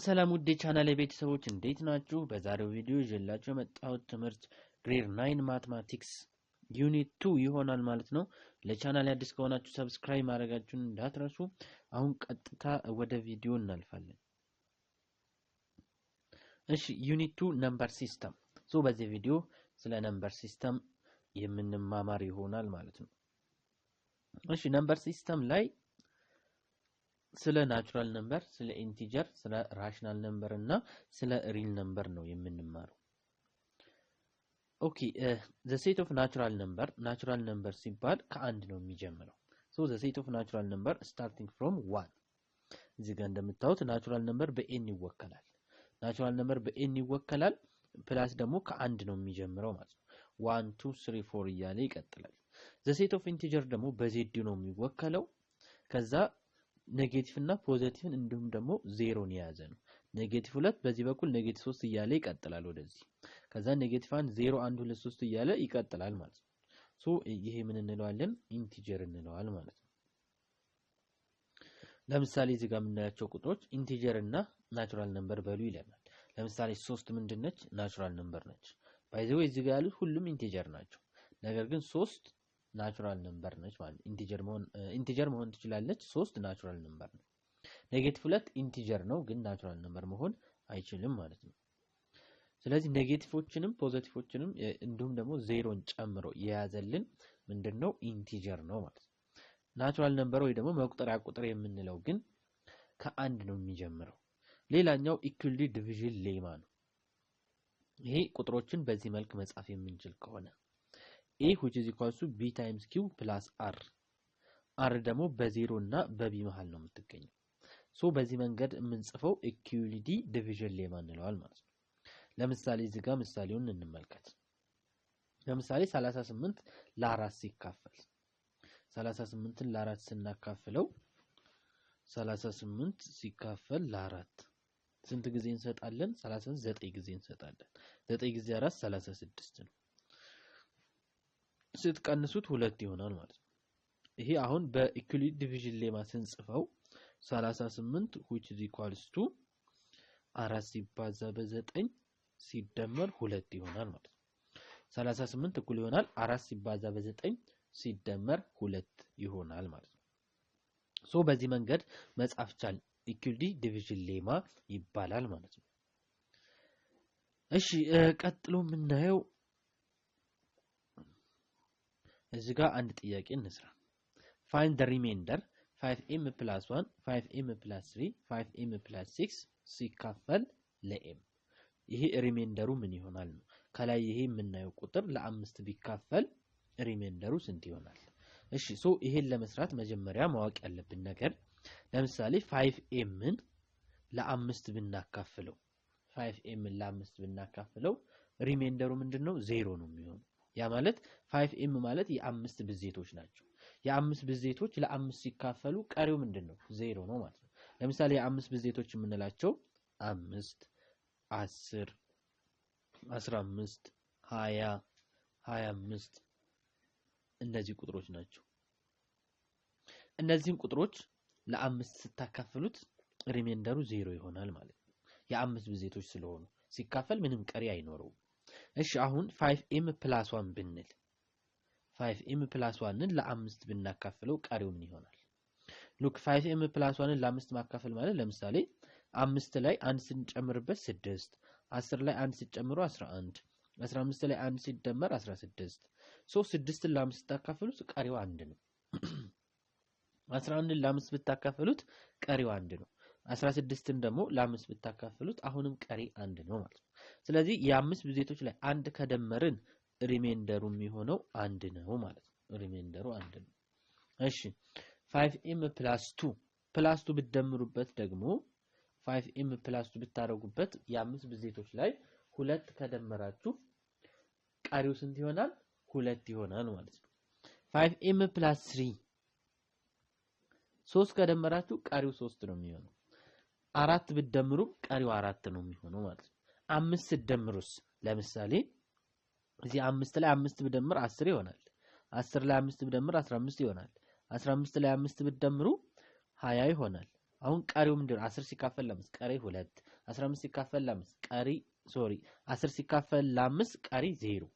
ሰላም ውድ የቻናሌ ቤተሰቦች እንዴት ናችሁ? በዛሬው ቪዲዮ ይዤላችሁ የመጣሁት ትምህርት ግሬድ 9 ማትማቲክስ ዩኒት 2 ይሆናል ማለት ነው። ለቻናሌ አዲስ ከሆናችሁ ሰብስክራይብ ማድረጋችሁን እንዳትረሱ። አሁን ቀጥታ ወደ ቪዲዮ እናልፋለን። እሺ ዩኒት 2 ነምበር ሲስተም። በዚህ ቪዲዮ ስለ ነምበር ሲስተም የምንማማር ይሆናል ማለት ነው። እሺ ነምበር ሲስተም ላይ ስለ ናቹራል ነምበር፣ ስለ ኢንቲጀር፣ ስለ ራሽናል ነምበር እና ስለ ሪል ነምበር ነው የምንማረው። ኦኬ the set of natural number ሲባል ከአንድ ነው የሚጀምረው። the set of natural number starting from 1 እዚህ ጋር እንደምታዩት ናቹራል ነምበር በኤን ይወከላል። ናቹራል ነምበር በኤን ይወከላል ፕላስ ደግሞ ከአንድ ነው የሚጀምረው ማለት ነው። 1 2 3 4 እያለ ይቀጥላል። the set of integer ደግሞ በዜድ ነው የሚወከለው። ከዛ ኔጌቲቭ እና ፖዚቲቭን እንዲሁም ደግሞ ዜሮን የያዘ ነው። ኔጌቲቭ 2 በዚህ በኩል ኔጌቲቭ 3 እያለ ይቀጥላል ወደዚህ። ከዛ ኔጌቲቭ 1 0 1 2 3 እያለ ይቀጥላል ማለት ነው። ይሄ ምን እንለዋለን? ኢንቲጀር እንለዋለን ማለት ነው። ለምሳሌ እዚህ ጋር የምናያቸው ቁጥሮች ኢንቲጀር እና ናቹራል ነምበር በሉ ይለናል። ለምሳሌ 3 ምንድነች? ናቹራል ነምበር ነች። ባይ ዘ ዌይ እዚህ ጋር ያሉት ሁሉም ኢንቲጀር ናቸው። ነገር ግን 3 ናቹራል ነምበር ነች ማለት ኢንቲጀር መሆን ትችላለች። 3 ናቹራል ነምበር ነው። ኔጌቲቭ 2 ኢንቲጀር ነው ግን ናቹራል ነምበር መሆን አይችልም ማለት ነው። ስለዚህ ኔጌቲቮችንም ፖዚቲቮችንም እንዲሁም ደግሞ ዜሮን ጨምሮ የያዘልን ምንድነው? ኢንቲጀር ነው ማለት ነው። ናቹራል ነምበር ወይ ደግሞ መቁጠሪያ ቁጥር የምንለው ግን ከአንድ ነው የሚጀምረው። ሌላኛው ኢኩዊቲ ዲቪዥን ሌማ ነው። ይሄ ቁጥሮችን በዚህ መልክ መጻፍ የምንችል ከሆነ a which is equal to b times q plus r ደግሞ በ0 እና በb መሃል ነው የምትገኘው። በዚህ መንገድ የምንጽፈው ኢኩዊቲ ዲቪዥን ሌማ እንለዋል ማለት ነው። ለምሳሌ እዚህ ጋር ምሳሌውን እንመልከት። ለምሳሌ 38 ለ4 ሲካፈል 38ን ለ4 ስናካፍለው 38 ሲካፈል ለ4 ስንት ጊዜ እንሰጣለን? 39 ጊዜ እንሰጣለን። 9 ጊዜ 4 36 ነው። ስትቀንሱት 2 ይሆናል ማለት ነው። ይሄ አሁን በኢኩዊቲ ዲቪዥን ሌማ ስንጽፈው 38 which is equals to 4 ሲባዛ በ9 ሲደመር 2 ይሆናል ማለት ነው። 38 እኩል ይሆናል 4 ሲባዛ በ9 ሲደመር 2 ይሆናል ማለት ነው። በዚህ መንገድ መጻፍ ቻል ኢኩዊቲ ዲቪዥን ሌማ ይባላል ማለት ነው። እሺ ቀጥሎ የምናየው እዚህ ጋር አንድ ጥያቄ እንስራ። find the remainder 5m plus 1 5m plus 3 5m plus 6 ሲካፈል ለm። ይሄ ሪሜንደሩ ምን ይሆናል ነው። ከላይ ይሄ የምናየው ቁጥር ለ5 ቢካፈል ሪሜንደሩ ስንት ይሆናል? እሺ ይሄን ለመስራት መጀመሪያ ማወቅ ያለብን ነገር ለምሳሌ 5mን ለ5 ብናካፍለው 5mን ለ5 ብናካፍለው ሪሜንደሩ ምንድነው? 0 ነው የሚሆነው። ያ ማለት 5m ማለት የ5 ብዜቶች ናቸው። የ5 ብዜቶች ለ5 ሲካፈሉ ቀሪው ምንድነው? 0 ነው ማለት ነው። ለምሳሌ የ5 ብዜቶች የምንላቸው 5 10 15 20 25 እነዚህ ቁጥሮች ናቸው። እነዚህን ቁጥሮች ለ5 ስታካፍሉት ሪሜንደሩ 0 ይሆናል ማለት ነው። የ5 ብዜቶች ስለሆኑ ሲካፈል ምንም ቀሪ አይኖረውም። እሺ አሁን 5m plus 1 ብንል 5m plus 1ን ለ5 ብናካፍለው ቀሪው ምን ይሆናል? ሉክ 5m plus 1ን ለ5 ማካፈል ማለት ለምሳሌ 5 ላይ 1 ስንጨምርበት 6 10 ላይ 1 ሲጨምሩ 11 15 ላይ 1 ሲደመር 16 6ን ለ5 ታካፍሉት ቀሪው 1 ነው። 11ን ለ5 ብታካፍሉት ቀሪው 1 ነው። 16ን ደግሞ ለ5 ብታካፍሉት አሁንም ቀሪ 1 ነው ማለት ነው። ስለዚህ የ5 ብዜቶች ላይ 1 ከደመርን ሪሜንደሩ የሚሆነው 1 ነው ማለት ነው። ሪሜንደሩ 1 ነው። እሺ 5m plus 2 ብትደምሩበት ደግሞ 5m plus 2 ብታረጉበት የ5 ብዜቶች ላይ 2 ከደመራችሁ ቀሪው ስንት ይሆናል? 2 ይሆናል ማለት ነው። 5m plus 3 ከደመራችሁ ቀሪው 3 ነው የሚሆነው። 4 ብትደምሩ ቀሪው 4 ነው የሚሆነው ማለት ነው። 5 ሲደምሩስ ለምሳሌ እዚህ 5 ላይ 5 ብደምር 10 ይሆናል 10 ላይ 5 ብደምር 15 ይሆናል 15 ላይ 5 ብደምሩ 20 ይሆናል አሁን ቀሪው ምንድነው 10 ሲካፈል ለ5 ቀሪ 2 15 ሲካፈል ለ5 ቀሪ 10 ሲካፈል ለ5 ቀሪ 0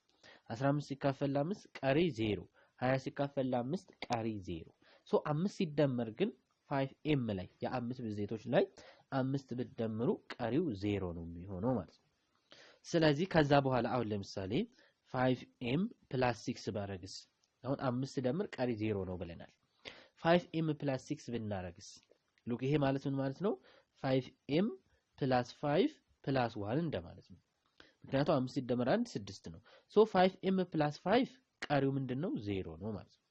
15 ሲካፈል ለ5 ቀሪ 0 20 ሲካፈል ለ5 ቀሪ 0 ሶ 5 ሲደመር ግን 5m ላይ የ5 ብዜቶች ላይ 5 ብትደምሩ ቀሪው 0 ነው የሚሆነው ማለት ነው ስለዚህ ከዛ በኋላ አሁን ለምሳሌ 5m + 6 ባረግስ አሁን 5 ደምር ቀሪ 0 ነው ብለናል 5m + 6 ብናረግስ ሉክ ይሄ ማለት ምን ማለት ነው 5m + 5 + 1 እንደማለት ነው ምክንያቱም 5 ሲደመር 1 6 ነው ሶ 5m + 5 ቀሪው ምንድነው 0 ነው ማለት ነው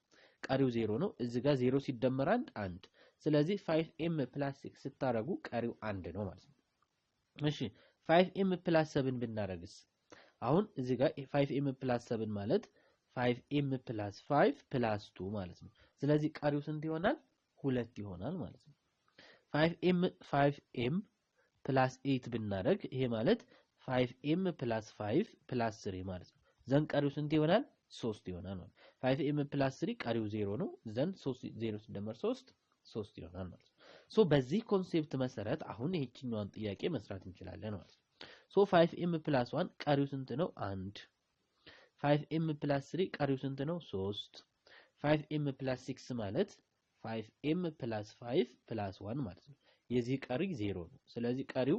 ቀሪው 0 ነው እዚህ ጋር 0 ሲደመር 1 1 ስለዚህ 5m + 6 ስታረጉ ቀሪው 1 ነው ማለት ነው እሺ 5m + 7 ብናረግስ አሁን እዚህ ጋር 5m + 7 ማለት 5m + 5 + 2 ማለት ነው ስለዚህ ቀሪው ስንት ይሆናል 2 ይሆናል ማለት ነው 5m + 8 ብናረግ ይሄ ማለት 5m + 5 + 3 ማለት ነው ዘን ቀሪው ስንት ይሆናል 3 ይሆናል ማለት 5m + 3 ቀሪው 0 ነው ዘን 3 0 ሲደመር 3 3 ይሆናል ማለት ነው ሶ በዚህ ኮንሴፕት መሰረት አሁን ይሄችኛዋን ጥያቄ መስራት እንችላለን ማለት ነው ሶ 5m + 1 ቀሪው ስንት ነው 1 5m + 3 ቀሪው ስንት ነው 3 5m + 6 ማለት 5m + 5 + 1 ማለት ነው የዚህ ቀሪ 0 ነው ስለዚህ ቀሪው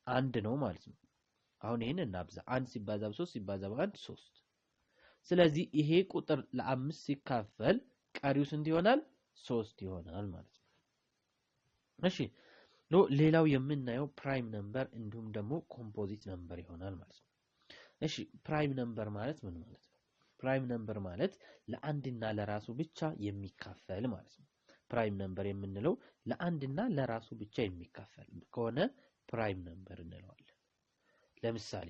1 ነው ማለት ነው አሁን ይሄን እናብዛ 1 ሲባዛ በ3 ሲባዛ በ1 3 ስለዚህ ይሄ ቁጥር ለ5 ሲካፈል ቀሪው ስንት ይሆናል 3 ይሆናል ማለት ነው እሺ ሌላው የምናየው ፕራይም ነምበር እንዲሁም ደግሞ ኮምፖዚት ነምበር ይሆናል ማለት ነው እሺ ፕራይም ነምበር ማለት ምን ማለት ነው ፕራይም ነምበር ማለት ለአንድና ለራሱ ብቻ የሚካፈል ማለት ነው ፕራይም ነምበር የምንለው ለአንድና ለራሱ ብቻ የሚካፈል ከሆነ ፕራይም ነምበር እንለዋለን ለምሳሌ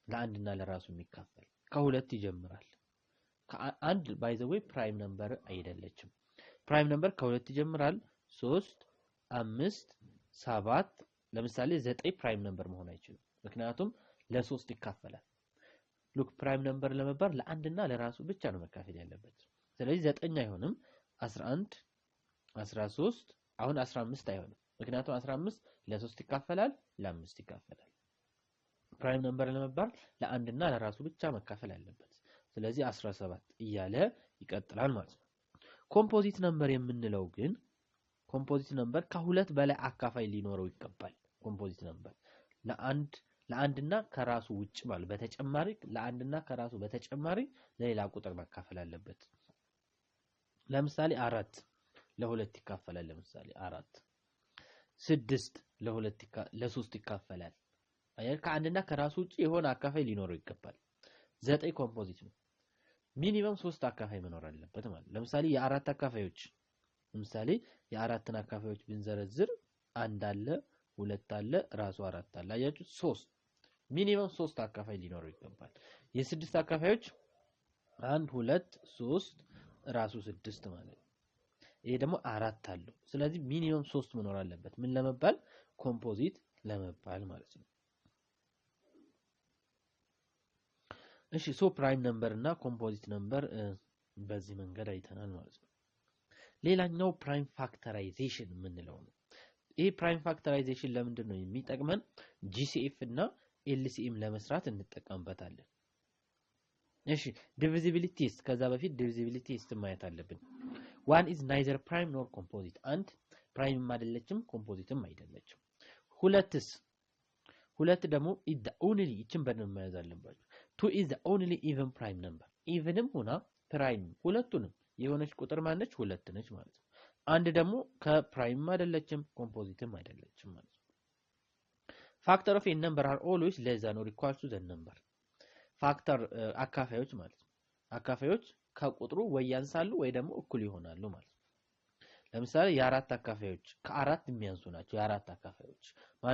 ለአንድና ለራሱ የሚካፈል ከሁለት ይጀምራል ከአንድ ባይ ዘ ዌይ ፕራይም ነምበር አይደለችም ፕራይም ነምበር ከሁለት ይጀምራል 3 5 7 ለምሳሌ 9 ፕራይም ነምበር መሆን አይችልም ምክንያቱም ለ3 ይካፈላል ሉክ ፕራይም ነምበር ለመባል ለአንድና ለራሱ ብቻ ነው መካፈል ያለበት ስለዚህ 9 አይሆንም 11 13 አሁን 15 አይሆንም ምክንያቱም 15 ለ3 ይካፈላል ለ5 ይካፈላል ፕራይም ነምበር ለመባል ለአንድና ለራሱ ብቻ መካፈል አለበት ስለዚህ 17 እያለ ይቀጥላል ማለት ነው ኮምፖዚት ነምበር የምንለው ግን ኮምፖዚት ነምበር ከሁለት በላይ አካፋይ ሊኖረው ይገባል ኮምፖዚት ነምበር ለአንድና ከራሱ ውጭ ማለት በተጨማሪ ለአንድና ከራሱ በተጨማሪ ለሌላ ቁጥር መካፈል አለበት ለምሳሌ 4 ለ2 ይካፈላል ለምሳሌ 4 6 ለ3 ይካፈላል አየር ከአንድና ከራሱ ውጭ የሆነ አካፋይ ሊኖረው ይገባል 9 ኮምፖዚት ነው ሚኒመም 3 አካፋይ መኖር አለበት ማለት ለምሳሌ የአራት አካፋዮች ለምሳሌ የአራትን አካፋዮች ብንዘረዝር 1 አለ 2 አለ ራሱ 4 አለ አያችሁ 3 ሚኒመም 3 አካፋይ ሊኖረው ይገባል የስድስት አካፋዮች 1 2 3 ራሱ 6 ማለት ይሄ ደግሞ 4 አለው ስለዚህ ሚኒመም 3 መኖር አለበት ምን ለመባል ኮምፖዚት ለመባል ማለት ነው እሺ ሶ ፕራይም ነምበር እና ኮምፖዚት ነምበር በዚህ መንገድ አይተናል ማለት ነው ሌላኛው ፕራይም ፋክተራይዜሽን የምንለው ነው ይሄ ፕራይም ፋክተራይዜሽን ለምንድን ነው የሚጠቅመን ጂሲኤፍ እና ኤልሲኤም ለመስራት እንጠቀምበታለን እሺ ዲቪዚቢሊቲ ቴስት ከዛ በፊት ዲቪዚቢሊቲ ቴስት ማየት አለብን one is neither prime nor composite አንድ ፕራይም አይደለችም ኮምፖዚትም አይደለችም ሁለት ደግሞ is the only እቺን በደንብ መያዝ አለባችሁ two is the only even prime number evenም ሆና ፕራይም ሁለቱንም የሆነች ቁጥር ማነች ሁለት ነች ማለት ነው አንድ ደግሞ ከፕራይም አይደለችም ኮምፖዚትም አይደለችም ማለት ነው factor of a number are always less than or equal to the number ፋክተር አካፋዮች ማለት ነው አካፋዮች ከቁጥሩ ወይ ያንሳሉ ወይ ደግሞ እኩል ይሆናሉ ማለት ነው ለምሳሌ የአራት አካፋዮች ከአራት የሚያንሱ ናቸው የአራት አካፋዮች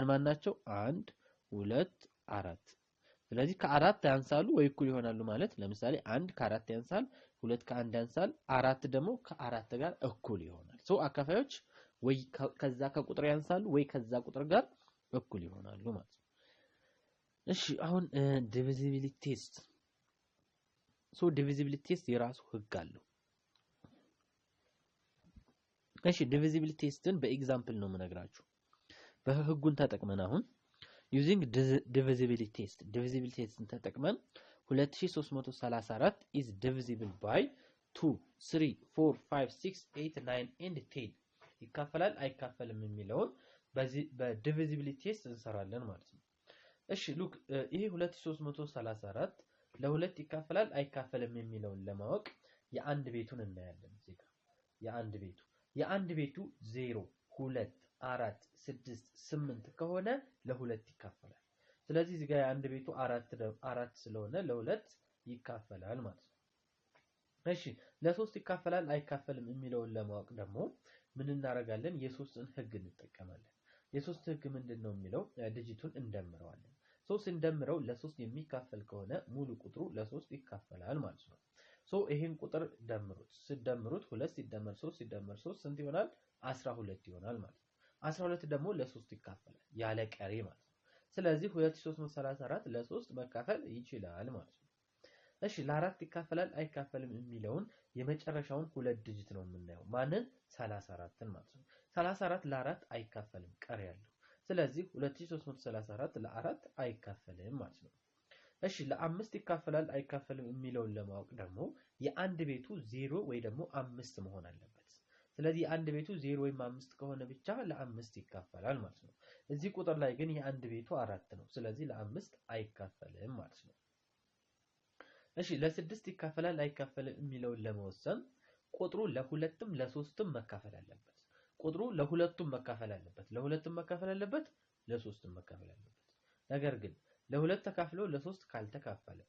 ማን ናቸው 1 2 4 ስለዚህ ከአራት ያንሳሉ ወይ እኩል ይሆናሉ ማለት ለምሳሌ 1 ከ4 ያንሳል 2 ከ1 ያንሳል 4 ደግሞ ከ4 ጋር እኩል ይሆናል ሶ አካፋዮች ወይ ከዛ ከቁጥር ያንሳሉ ወይ ከዛ ቁጥር ጋር እኩል ይሆናሉ ማለት ነው እሺ አሁን ዲቪዚቢሊቲ ቴስት ዲቪዚቢሊቲ ቴስት የራሱ ህግ አለው። እሺ ዲቪዚቢሊቲ ቴስትን በኤግዛምፕል ነው የምነግራችሁ። በህጉን ተጠቅመን አሁን using divisibility test ቴስትን ተጠቅመን 2334 is divisible by 2 3 4 5 6 8 9 and 10 ይካፈላል አይካፈልም የሚለውን በዚህ በዲቪዚቢሊቲ ቴስት እንሰራለን ማለት ነው። እሺ ሉክ ይሄ 2334 ለሁለት ይካፈላል አይካፈልም የሚለውን ለማወቅ የአንድ ቤቱን እናያለን። እዚህ ጋር የአንድ ቤቱ 0 2 4 6 8 ከሆነ ለሁለት ይካፈላል። ስለዚህ እዚህ ጋር የአንድ ቤቱ 4 ስለሆነ ለሁለት ይካፈላል ማለት ነው። እሺ ለሶስት ይካፈላል አይካፈልም የሚለውን ለማወቅ ደግሞ ምን እናደርጋለን? የሶስትን ህግ እንጠቀማለን። የሶስት ህግ ምንድነው የሚለው ዲጂቱን እንደምረዋለን። እንደምረው ለሶስት የሚካፈል ከሆነ ሙሉ ቁጥሩ ለሶስት ይካፈላል ማለት ነው። ይሄን ቁጥር ደምሩት። ሲደምሩት 2 ሲደመር 3 ሲደመር 3 ስንት ይሆናል? 12 ይሆናል ማለት ነው። 12 ደግሞ ለሶስት ይካፈላል ያለ ቀሪ ማለት ነው። ስለዚህ 2334 ለሶስት መካፈል ይችላል ማለት ነው። እሺ ለአራት ይካፈላል አይካፈልም የሚለውን የመጨረሻውን ሁለት ዲጂት ነው የምናየው። ማንን? 34ን ማለት ነው። 34 ለአራት አይካፈልም ቀሪ ያለው። ስለዚህ 2334 ለአራት አይካፈልም ማለት ነው። እሺ ለአምስት ይካፈላል አይካፈልም የሚለውን ለማወቅ ደግሞ የአንድ ቤቱ 0 ወይ ደግሞ 5 መሆን አለበት። ስለዚህ የአንድ ቤቱ 0 ወይም 5 ከሆነ ብቻ ለአምስት ይካፈላል ማለት ነው። እዚህ ቁጥር ላይ ግን የአንድ ቤቱ 4 ነው። ስለዚህ ለአምስት አይካፈልም ማለት ነው። እሺ ለስድስት ይካፈላል አይካፈልም የሚለውን ለመወሰን ቁጥሩ ለሁለትም ለሶስትም መካፈል አለበት። ቁጥሩ ለሁለቱም መካፈል አለበት። ለሁለቱም መካፈል አለበት፣ ለሶስትም መካፈል አለበት። ነገር ግን ለሁለት ተካፍሎ ለሶስት ካልተካፈለ፣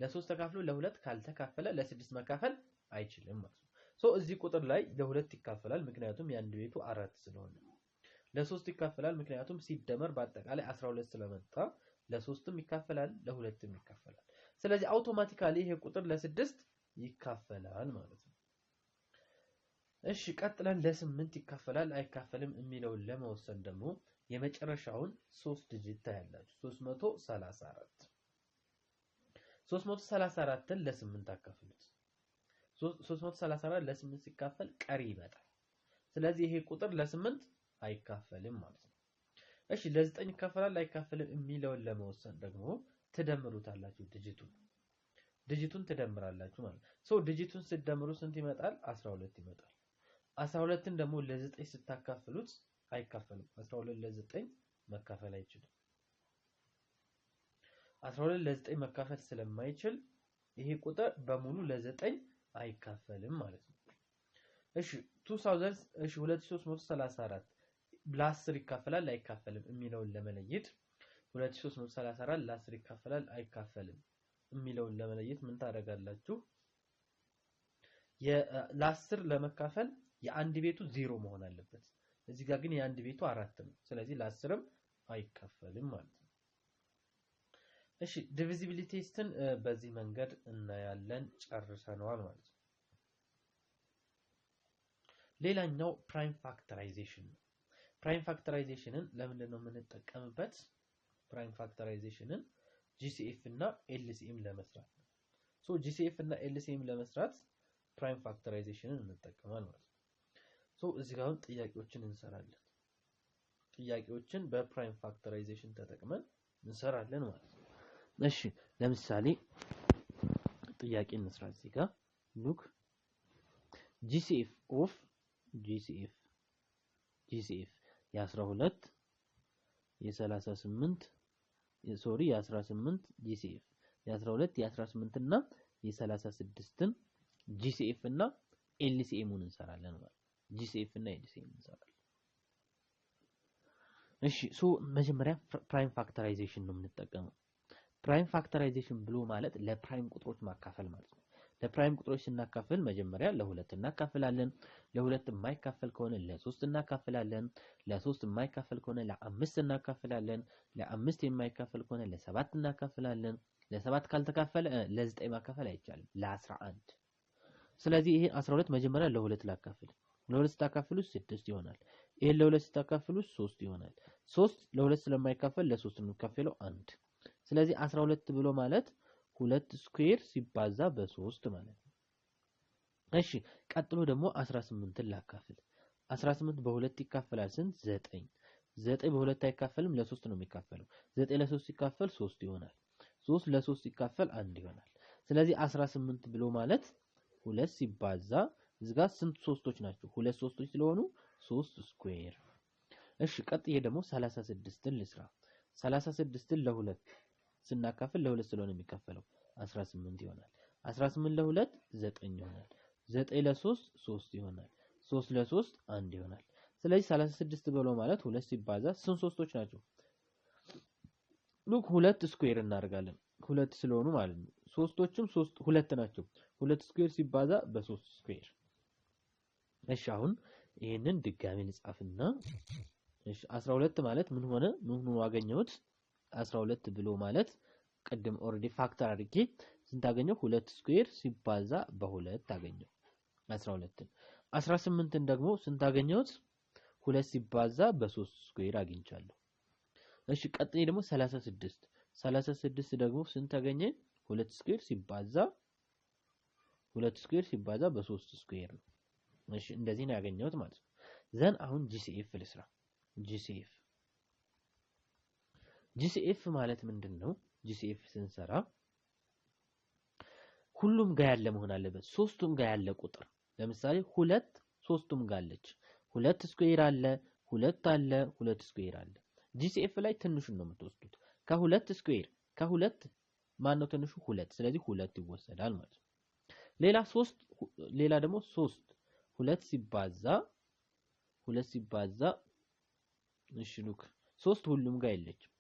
ለሶስት ተካፍሎ ለሁለት ካልተካፈለ ለስድስት መካፈል አይችልም ማለት ነው። እዚህ ቁጥር ላይ ለሁለት ይካፈላል ምክንያቱም የአንድ ቤቱ 4 ስለሆነ። ለሶስት ይካፈላል ምክንያቱም ሲደመር በአጠቃላይ 12 ስለመጣ ለሶስትም ይካፈላል ለሁለትም ይካፈላል። ስለዚህ አውቶማቲካሊ ይሄ ቁጥር ለስድስት ይካፈላል ማለት ነው። እሺ ቀጥለን ለስምንት ይካፈላል አይካፈልም የሚለውን ለመወሰን ደግሞ የመጨረሻውን 3 ዲጂት ታያላችሁ። 334ን ለ8 አካፍሉት። 334 ለ8 ሲካፈል ቀሪ ይመጣል። ስለዚህ ይሄ ቁጥር ለ8 አይካፈልም ማለት ነው። እሺ ለ9 ይካፈላል አይካፈልም የሚለውን ለመወሰን ደግሞ ትደምሩታላችሁ። ዲጂቱን ትደምራላችሁ ማለት ነው። ዲጂቱን ስትደምሩ ስንት ይመጣል? 12 ይመጣል። 12ን ደግሞ ለ9 ስታካፍሉት አይካፈልም። 12 ለ9 መካፈል አይችልም። 12 ለ9 መካፈል ስለማይችል ይሄ ቁጥር በሙሉ ለ9 አይካፈልም ማለት ነው። እሺ 2334 ለ10 ይካፈላል አይካፈልም የሚለውን ለመለየት 2334 ለ10 ይካፈላል አይካፈልም የሚለውን ለመለየት ምን ታደርጋላችሁ? ለ10 ለመካፈል የአንድ ቤቱ 0 መሆን አለበት። እዚህ ጋር ግን የአንድ ቤቱ 4 ነው። ስለዚህ ለ10ም አይካፈልም ማለት ነው። እሺ ዲቪዚቢሊቲ ቴስትን በዚህ መንገድ እናያለን። ጨርሰናል ማለት ነው። ሌላኛው ፕራይም ፋክተራይዜሽን ነው። ፕራይም ፋክተራይዜሽንን ለምንድን ነው የምንጠቀምበት? ፕራይም ፋክተራይዜሽንን GCF እና LCM ለመስራት ነው። GCF እና LCM ለመስራት ፕራይም ፋክተራይዜሽንን እንጠቀማለን ማለት ነው። እዚህ ጋር ጥያቄዎችን እንሰራለን። ጥያቄዎችን በፕራይም ፋክተራይዜሽን ተጠቅመን እንሰራለን ማለት ነው። እሺ ለምሳሌ ጥያቄ እንስራ። እዚህ ጋር ሉክ GCF ኦፍ GCF የ12 የ38 የ18 GCF የ12 የ18 እና የ36ን GCF እና LCMን እንሰራለን ማለት ነው። GCF እና LCM እንሰራለን። እሺ መጀመሪያ ፕራይም ፋክተራይዜሽን ነው የምንጠቀመው። ፕራይም ፋክተራይዜሽን ብሎ ማለት ለፕራይም ቁጥሮች ማካፈል ማለት ነው። ለፕራይም ቁጥሮች ስናካፍል መጀመሪያ ለሁለት እናካፍላለን። ለሁለት የማይካፈል ከሆነ ለሶስት እናካፍላለን። ለሶስት የማይካፈል ከሆነ ለአምስት እናካፍላለን። ለአምስት የማይካፈል ከሆነ ለሰባት እናካፍላለን። ለሰባት ካልተካፈለ ለ9 ማካፈል አይቻልም፣ ለ11። ስለዚህ ይሄ 12 መጀመሪያ ለሁለት ላካፍል። ለሁለት ስታካፍሉት 6 ይሆናል። ይሄን ለሁለት ስታካፍሉት 3 ይሆናል። 3 ለሁለት ስለማይካፈል ለሶስት እንካፈለው 1። ስለዚህ 12 ብሎ ማለት 2 ስኩዌር ሲባዛ በ3 ማለት ነው። እሺ ቀጥሎ ደግሞ 18ን ላካፍል። 18 በሁለት ይካፈላል ስንት? 9። 9 በሁለት አይካፈልም፣ ለ3 ነው የሚካፈለው። 9 ለ3 ሲካፈል 3 ይሆናል። 3 ለ3 ሲካፈል 1 ይሆናል። ስለዚህ 18 ብሎ ማለት 2 ሲባዛ እዚህ ጋር ስንት ሶስቶች ናቸው? ሁለት ሶስቶች ስለሆኑ 3 ስኩዌር። እሺ ቀጥዬ ደግሞ 36ን ልስራ። 36ን ለ2 ስናካፍል ለ2 ስለሆነ የሚካፈለው 18 ይሆናል። 18 ለ2 9 ይሆናል። 9 ለ3 3 ይሆናል። 3 ለ3 1 ይሆናል። ስለዚህ 36 ብሎ ማለት 2 ሲባዛ ስንት ሶስቶች ናቸው? ሉክ 2 ስኩዌር እናደርጋለን። 2 ስለሆኑ ማለት ነው። ሶስቶችም 3 2 ናቸው። 2 ስኩዌር ሲባዛ በ3 ስኩዌር። እሺ አሁን ይሄንን ድጋሚ ልጻፍና እሺ 12 ማለት ምን ሆነ? ምን ሆኖ አገኘሁት? 12 ብሎ ማለት ቅድም ኦሬዲ ፋክተር አድርጌ ስንት አገኘው? 2 ስኩዌር ሲባዛ በ2 አገኘው 12ን። 18ን ደግሞ ስንት አገኘሁት? 2 ሲባዛ በ3 ስኩዌር አግኝቻለሁ። እሺ ቀጥዬ ደግሞ 36 ደግሞ ስንት አገኘ? 2 ስኩዌር ሲባዛ በ3 ስኩዌር ነው። እሺ እንደዚህ ነው ያገኘሁት ማለት ነው። ዘን አሁን ጂሲኤፍ ልስራ። ጂሲኤፍ ማለት ምንድነው? ጂሲኤፍ ስንሰራ ሁሉም ጋር ያለ መሆን አለበት። ሶስቱም ጋር ያለ ቁጥር ለምሳሌ 2 ሶስቱም ጋር አለች። 2 ስኩዌር አለ፣ 2 አለ፣ 2 ስኩዌር አለ። ጂሲኤፍ ላይ ትንሹን ነው የምትወስዱት። ከ2 ስኩዌር ከ2 ማን ነው ትንሹ? 2። ስለዚህ 2 ይወሰዳል ማለት ነው። ሌላ ደግሞ 3 2 ሲባዛ እሺ ሉክ 3 ሁሉም ጋር የለችም።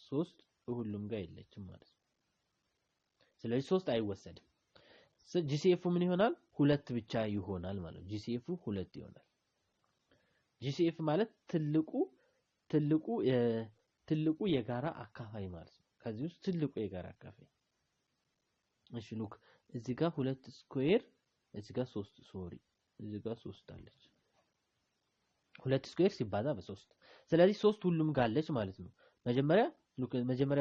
3 ሁሉም ጋር የለችም ማለት ነው። ስለዚህ 3 አይወሰድም። ጂሲኤፍ ምን ይሆናል? 2 ብቻ ይሆናል ማለት ነው። ጂሲኤፍ 2 ይሆናል። ጂሲኤፍ ማለት ትልቁ የጋራ አካፋይ ማለት ነው። ከዚህ ውስጥ ትልቁ የጋራ አካፋይ። እሺ ሉክ እዚህ ጋር 2 ስኩዌር እዚህ ጋር 3 እዚህ ጋር 3 አለች። 2 ስኩዌር ሲባዛ በ3 ስለዚህ 3 ሁሉም ጋር አለች ማለት ነው። መጀመሪያ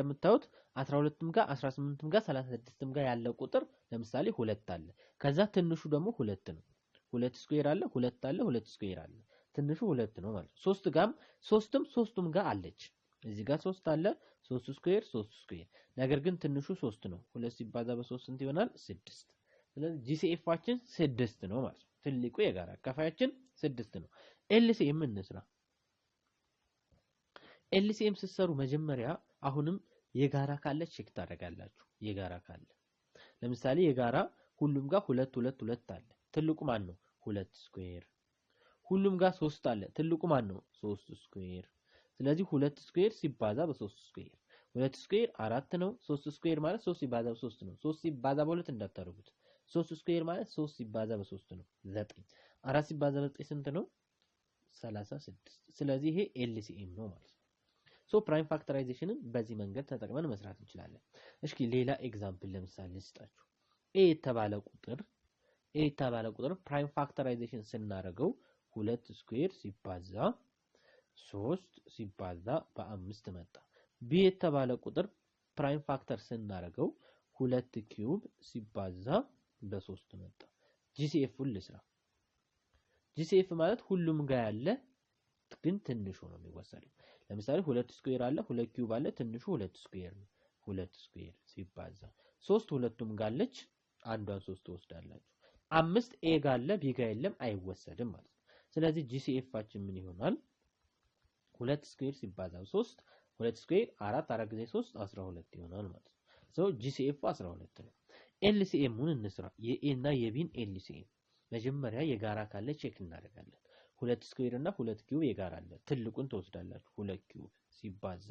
የምታዩት 12ም ጋር 18ም ጋር 36ም ጋር ያለው ቁጥር ለምሳሌ 2 አለ። ከዛ ትንሹ ደግሞ 2 ነው። 2 ስኩዌር አለ፣ 2 አለ፣ 2 ስኩዌር አለ። ትንሹ 2 ነው ማለት ነው። 3 ጋርም ሶስቱም ጋር አለች። እዚህ ጋር 3 አለ፣ 3 ስኩዌር። ነገር ግን ትንሹ 3 ነው። 2 ሲባዛ በ3 ስንት ይሆናል? 6። ስለዚህ ጂሲኤፋችን 6 ነው ማለት ነው። ትልቁ የጋራ አካፋያችን 6 ነው። ኤልሲኤም እንስራ። ኤልሲኤም ስትሰሩ መጀመሪያ አሁንም የጋራ ካለ ቼክ ታደርጋላችሁ። የጋራ ካለ ለምሳሌ የጋራ ሁሉም ጋር 2 አለ። ትልቁ ማን ነው? 2 ስኩዌር። ሁሉም ጋር 3 አለ። ትልቁ ማን ነው? 3 ስኩዌር። ስለዚህ 2 ስኩዌር ሲባዛ በ3 ስኩዌር 2 ስኩዌር 4 ነው። 3 ስኩዌር ማለት 3 ሲባዛ በ3 ነው። 3 ሲባዛ በ2 እንዳታደርጉት። 3 ስኩዌር ማለት 3 ሲባዛ በ3 ነው 9። 4 ሲባዛ በ9 ስንት ነው? 36። ስለዚህ ይሄ ኤልሲኤም ነው ማለት ነው። ሶ ፕራይም ፋክተራይዜሽንን በዚህ መንገድ ተጠቅመን መስራት እንችላለን። እስኪ ሌላ ኤግዛምፕል ለምሳሌ ልስጣችሁ። ኤ የተባለ ቁጥር ፕራይም ፋክተራይዜሽን ስናደርገው 2 ስኩዌር ሲባዛ 3 ሲባዛ በ5 መጣ። ቢ የተባለ ቁጥር ፕራይም ፋክተር ስናደርገው 2 ኪዩብ ሲባዛ በ3 መጣ። ጂሲኤፍን ልስራ። ጂሲኤፍ ማለት ሁሉም ጋር ያለ ግን ትንሹ ነው የሚወሰደው። ለምሳሌ 2 ስኩዌር አለ፣ 2 ኪዩብ አለ። ትንሹ 2 ስኩዌር ነው። 2 ስኩዌር ሲባዛ 3 ሁለቱም ጋር አለች። አንዷን 3 ትወስዳላችሁ። 5 ኤ ጋር አለ፣ ቢ ጋር የለም፣ አይወሰድም ማለት ነው። ስለዚህ ጂሲኤፋችን ምን ይሆናል? 2 ስኩዌር ሲባዛ 3 2 ስኩዌር 4 ጊዜ 3 12 ይሆናል ማለት ነው። ሶ ጂሲኤፍ 12 ነው። ኤልሲኤሙን እንስራ። የኤ እና የቢን ኤልሲኤም መጀመሪያ የጋራ ካለ ቼክ እናደርጋለን። 2 ስኩዌር እና 2 ኪዩብ የጋራ አለ። ትልቁን ትወስዳላችሁ። 2 ኪዩብ ሲባዛ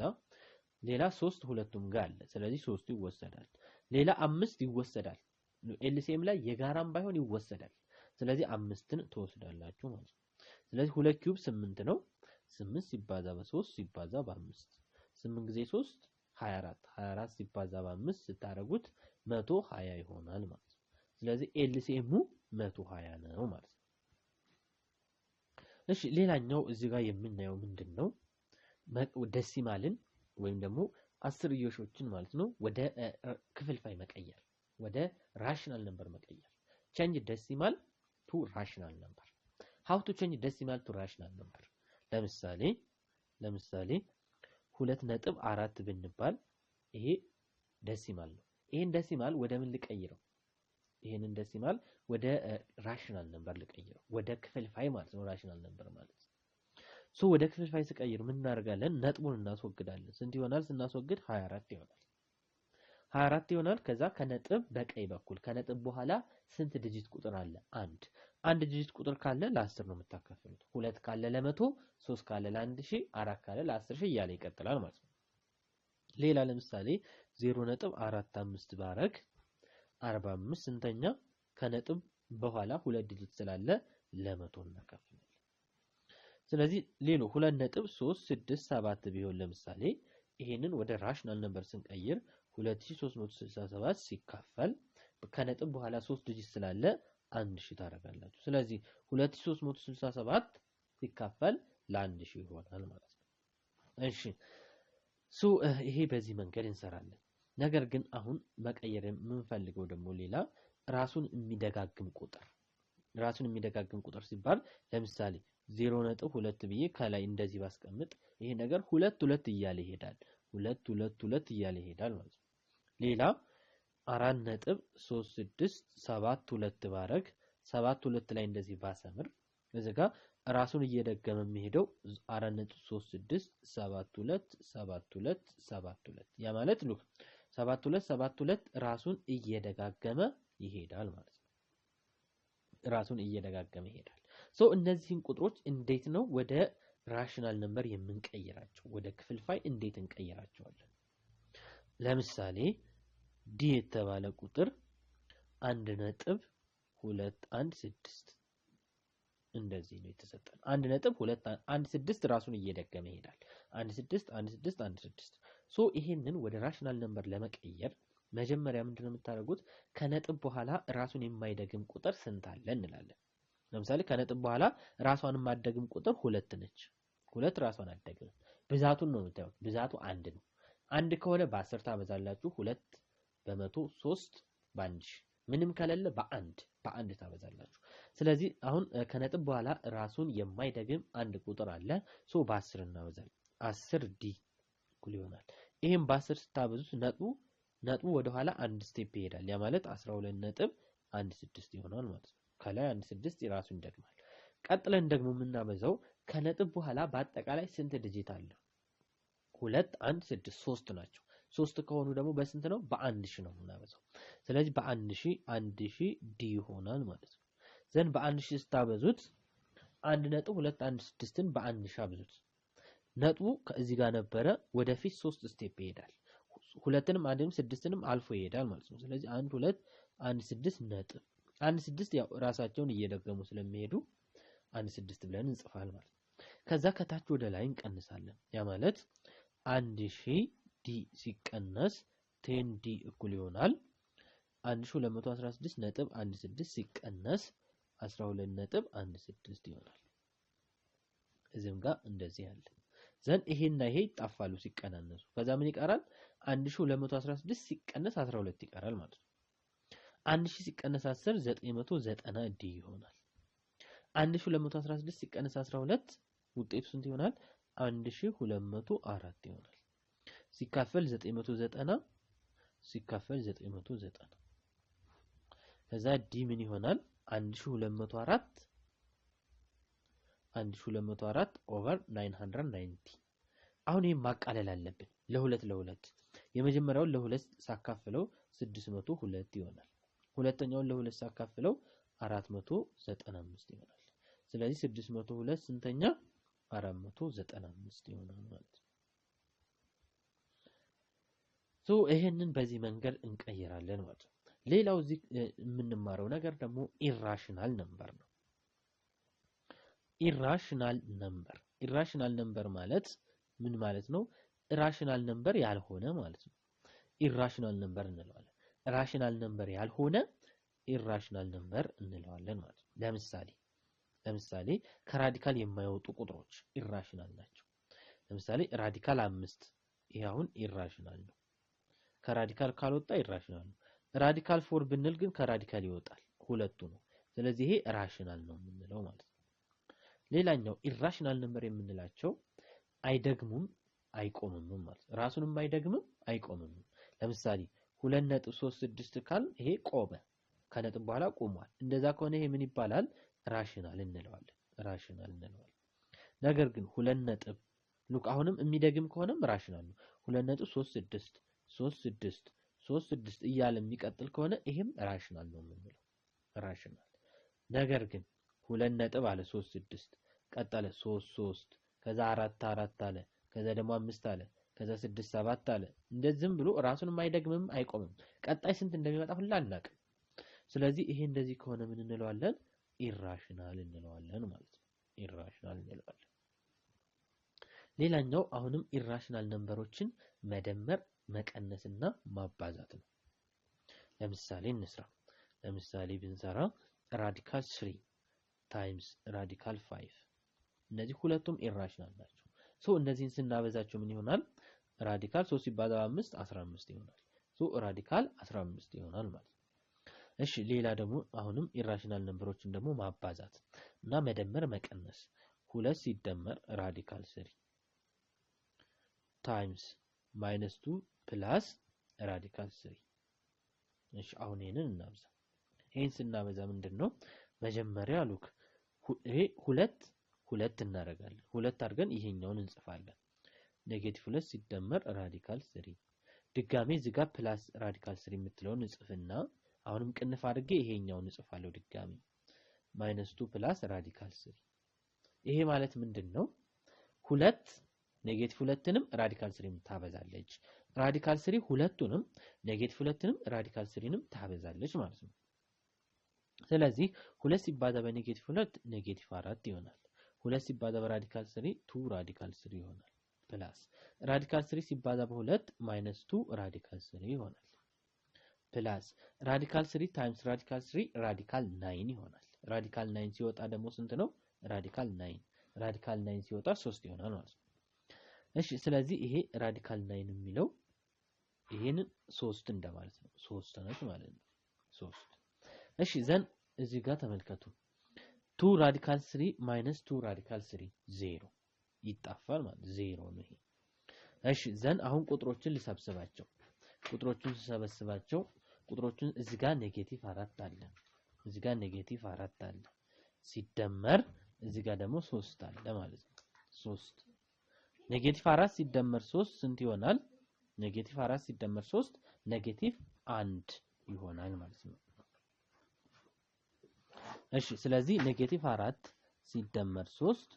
ሌላ 3 ሁለቱም ጋር አለ። ስለዚህ 3 ይወሰዳል። ሌላ 5 ይወሰዳል። ኤልሲኤም ላይ የጋራም ባይሆን ይወሰዳል። ስለዚህ 5ን ትወስዳላችሁ ማለት ነው። ስለዚህ 2 ኪዩብ 8 ነው። 8 ሲባዛ በ3 ሲባዛ በ5 8 ጊዜ 3 24 ሲባዛ በ5 ስታረጉት 120 ይሆናል ማለት ነው። ስለዚህ ኤልሲኤሙ 120 ነው ማለት ነው። እሺ ሌላኛው እዚህ ጋር የምናየው ምንድነው? ደሲማልን ወይም ደግሞ አስርዮሾችን ማለት ነው ወደ ክፍልፋይ መቀየር ወደ ራሽናል ነምበር መቀየር change decimal to rational number how to change decimal to rational number ለምሳሌ 2.4 ብንባል ይሄ ዴሲማል ነው ይሄን ዴሲማል ወደ ምን ልቀይረው ይሄንን ዴሲማል ወደ ራሽናል ነምበር ልቀይረው ወደ ክፍልፋይ ማለት ነው ራሽናል ነምበር ማለት ሶ ወደ ክፍልፋይ ስቀይር ምን እናደርጋለን ነጥቡን እናስወግዳለን ስንት ይሆናል ስናስወግድ 24 ይሆናል ከዛ ከነጥብ በቀኝ በኩል ከነጥብ በኋላ ስንት ዲጂት ቁጥር አለ አንድ ዲጂት ቁጥር ካለ ለ10 ነው የምታከፍሉት 2 ካለ ለ100 3 ካለ ለ1000 4 ካለ ለ10000 እያለ ይቀጥላል ማለት ነው ሌላ ለምሳሌ 0.45 ባረግ 45 ስንተኛ ከነጥብ በኋላ 2 ዲጂት ስላለ ለ100 እናከፍላለን ስለዚህ ሌሎ 2.367 ቢሆን ለምሳሌ ይሄንን ወደ ራሽናል ነምበር ስንቀይር 2367 ሲካፈል ከነጥብ በኋላ 3 ዲጂት ስላለ 1000 ታረጋላችሁ ስለዚህ 2367 ሲካፈል ለ1000 ይሆናል ማለት ነው እሺ ሶ ይሄ በዚህ መንገድ እንሰራለን ነገር ግን አሁን መቀየር የምንፈልገው ደግሞ ሌላ ራሱን የሚደጋግም ቁጥር ሲባል ለምሳሌ 0.2 ብዬ ከላይ እንደዚህ ባስቀምጥ ይሄ ነገር 2 እያለ ይሄዳል 2 እያለ ይሄዳል ማለት ነው ሌላ 4.3672 ባረግ 72 ላይ እንደዚህ ባሰምር እዚጋ ራሱን እየደገመ የሚሄደው 4.36727272 ያ ማለት ሉክ 7272 ራሱን እየደጋገመ ይሄዳል ማለት ነው ራሱን እየደጋገመ ይሄዳል ሶ እነዚህን ቁጥሮች እንዴት ነው ወደ ራሽናል ነምበር የምንቀይራቸው ወደ ክፍልፋይ እንዴት እንቀይራቸዋለን ለምሳሌ ዲ የተባለ ቁጥር 1.216 እንደዚህ ነው የተሰጠን 1.216 ራሱን እየደገመ ይሄዳል 16 ሶ ይሄንን ወደ ራሽናል ነምበር ለመቀየር መጀመሪያ ምንድነው የምታደርጉት ከነጥብ በኋላ ራሱን የማይደግም ቁጥር ስንት አለ እንላለን ለምሳሌ ከነጥብ በኋላ ራሷን የማይደግም ቁጥር 2 ነች 2 ራሷን አደግም ብዛቱን ነው የምታዩት ብዛቱ 1 ነው 1 ከሆነ በ10 ታበዛላችሁ 2 በመቶ 3 በ1000 ምንም ከሌለ በ1 ታበዛላችሁ ስለዚህ አሁን ከነጥብ በኋላ ራሱን የማይደግም አንድ ቁጥር አለ ሶ በ10 እናበዛለን 10 ዲ እኩል ይሆናል ይሄን በ10 ስታበዙት ነጥቡ ወደ ኋላ አንድ ስቴፕ ይሄዳል ያ ማለት 12.16 ይሆናል ማለት ነው ከላይ 16 ራሱን ይደግማል ቀጥለን ደግሞ የምናበዛው ከነጥብ በኋላ በአጠቃላይ ስንት ዲጂት አለ 2 1 6 3 ናቸው 3 ከሆኑ ደግሞ በስንት ነው በ1000 ነው የምናበዛው ስለዚህ በ1000 ዲ ይሆናል ማለት ነው ዘን በ1000 ስታበዙት 1.216ን በ1000 አብዙት ነጥቡ ከዚህ ጋር ነበረ ወደፊት 3 ስቴፕ ይሄዳል ሁለትንም አንድንም 6ንም አልፎ ይሄዳል ማለት ነው ስለዚህ 1 2 1 6 ነጥብ 1 6 ያው ራሳቸውን እየደገሙ ስለሚሄዱ 1 6 ብለን እንጽፋለን ማለት ከዛ ከታች ወደ ላይ እንቀንሳለን ያ ማለት 1000 ዲ ሲቀነስ 10 ዲ እኩል ይሆናል 1216.16 ሲቀነስ 12.16 ይሆናል እዚህም ጋር እንደዚህ ያለ ዘን ይሄና ይሄ ይጣፋሉ ሲቀናነሱ ከዛ ምን ይቀራል 1216 ሲቀነስ 12 ይቀራል ማለት ነው 1000 ሲቀነስ 10 990 ዲ ይሆናል 1216 ሲቀነስ 12 ውጤቱ ስንት ይሆናል 1204 ይሆናል ሲካፈል 990 ከዛ ዲ ምን ይሆናል 1204 ኦቨር 990 አሁን ይሄን ማቃለል አለብን ለሁለት የመጀመሪያውን ለሁለት ሳካፍለው 602 ይሆናል ሁለተኛውን ለሁለት ሳካፍለው 495 ይሆናል ስለዚህ 602 ስንተኛ 495 ይሆናል ማለት ነው ሶ ይሄንን በዚህ መንገድ እንቀይራለን ማለት ነው ሌላው እዚህ የምንማረው ነገር ደግሞ ኢራሽናል ነምበር ነው ኢራሽናል ነምበር ማለት ምን ማለት ነው ራሽናል ነምበር ያልሆነ ማለት ነው ኢራሽናል ነምበር እንለዋለን ራሽናል ነምበር ያልሆነ ኢራሽናል ነምበር እንለዋለን ማለት ነው ለምሳሌ ከራዲካል የማይወጡ ቁጥሮች ኢራሽናል ናቸው ለምሳሌ ራዲካል 5 ይሄ አሁን ኢራሽናል ነው። ከራዲካል ካልወጣ ኢራሽናል ነው። ራዲካል 4 ብንል ግን ከራዲካል ይወጣል ሁለቱ ነው። ስለዚህ ይሄ ራሽናል ነው የምንለው ማለት ነው። ሌላኛው ኢራሽናል ነምበር የምንላቸው አይደግሙም አይቆምም ማለት ነው። ራሱንም አይደግምም አይቆምም። ለምሳሌ 2.36 ካል ይሄ ቆመ፣ ከነጥብ በኋላ ቆሟል። እንደዛ ከሆነ ይሄ ምን ይባላል? ራሽናል እንለዋለን። ራሽናል እንለዋለን። ነገር ግን 2 ሉክ አሁንም የሚደግም ከሆነም ራሽናል ነው። 2.36 36 36 እያለ የሚቀጥል ከሆነ ይሄም ራሽናል ነው የምንለው። ራሽናል። ነገር ግን 2 አለ 36 ቀጠለ 3 ከዛ 4 አለ ከዛ ደግሞ 5 አለ ከዛ 6 7 አለ። እንደዚህም ብሎ ራሱንም አይደግምም አይቆምም። ቀጣይ ስንት እንደሚመጣ ሁላ አናውቅም። ስለዚህ ይሄ እንደዚህ ከሆነ ምን እንለዋለን? ኢራሽናል እንለዋለን ማለት ነው። ኢራሽናል እንለዋለን። ሌላኛው አሁንም ኢራሽናል ነምበሮችን መደመር መቀነስና ማባዛት ነው። ለምሳሌ እንስራ። ለምሳሌ ብንሰራ ራዲካል 3 ታይምስ ራዲካል 5 እነዚህ ሁለቱም ኢራሽናል ናቸው። እነዚህን ስናበዛቸው ምን ይሆናል? ራዲካል 3 ሲባዛ 5 15 ይሆናል። ራዲካል 15 ይሆናል ማለት ነው። እሺ ሌላ ደግሞ አሁንም ኢራሽናል ነምበሮችን ደግሞ ማባዛት እና መደመር መቀነስ 2 ሲደመር ራዲካል 3 ታይምስ -2 ፕላስ ራዲካል 3። እሺ አሁን ይሄንን እናብዛ። ይሄን ስናበዛ ምንድነው? መጀመሪያ ሉክ ይሄ 2 እናደርጋለን። 2 አድርገን ይሄኛውን እንጽፋለን። -2 ሲደመር ራዲካል 3 ድጋሜ እዚህ ጋር ፕላስ ራዲካል 3 የምትለውን እንጽፍና አሁንም ቅንፍ አድርጌ ይሄኛውን እንጽፋለሁ ድጋሜ -2 ፕላስ ራዲካል 3። ይሄ ማለት ምንድነው? 2 -2ንም ራዲካል 3ንም ታበዛለች። ራዲካል 3 ሁለቱንም -2ንም ራዲካል 3ንም ታበዛለች ማለት ነው። ስለዚህ 2 ሲባዛ በ-2 -4 ይሆናል። 2 ሲባዛ በራዲካል 3 2 ራዲካል 3 ይሆናል። ፕላስ ራዲካል 3 ሲባዛ በ2 -2 ራዲካል 3 ይሆናል። ፕላስ ራዲካል 3 ታይምስ ራዲካል 3 ራዲካል 9 ይሆናል። ራዲካል 9 ሲወጣ ደግሞ ስንት ነው? ራዲካል 9 ራዲካል 9 ሲወጣ 3 ይሆናል ማለት ነው። እሺ ስለዚህ ይሄ ራዲካል 9 የሚለው ይሄንን 3 እንደማለት ነው። 3 ነች ማለት ነው። 3 እሺ ዘን እዚህ ጋር ተመልከቱ 2 ራዲካል 3 -2 ራዲካል 3 0 ይጣፋል ማለት 0 ነው ይሄ። እሺ ዘን አሁን ቁጥሮችን ልሰብስባቸው። ቁጥሮችን ስሰበስባቸው ቁጥሮችን እዚህ ጋር -4 አለ፣ እዚህ ጋር -4 አለ ሲደመር እዚህ ጋር ደግሞ 3 አለ ማለት ነው። 3 -4 ሲደመር 3 ስንት ይሆናል? -4 ሲደመር 3 -1 ይሆናል ማለት ነው። እሺ ስለዚህ -4 ሲደመር 3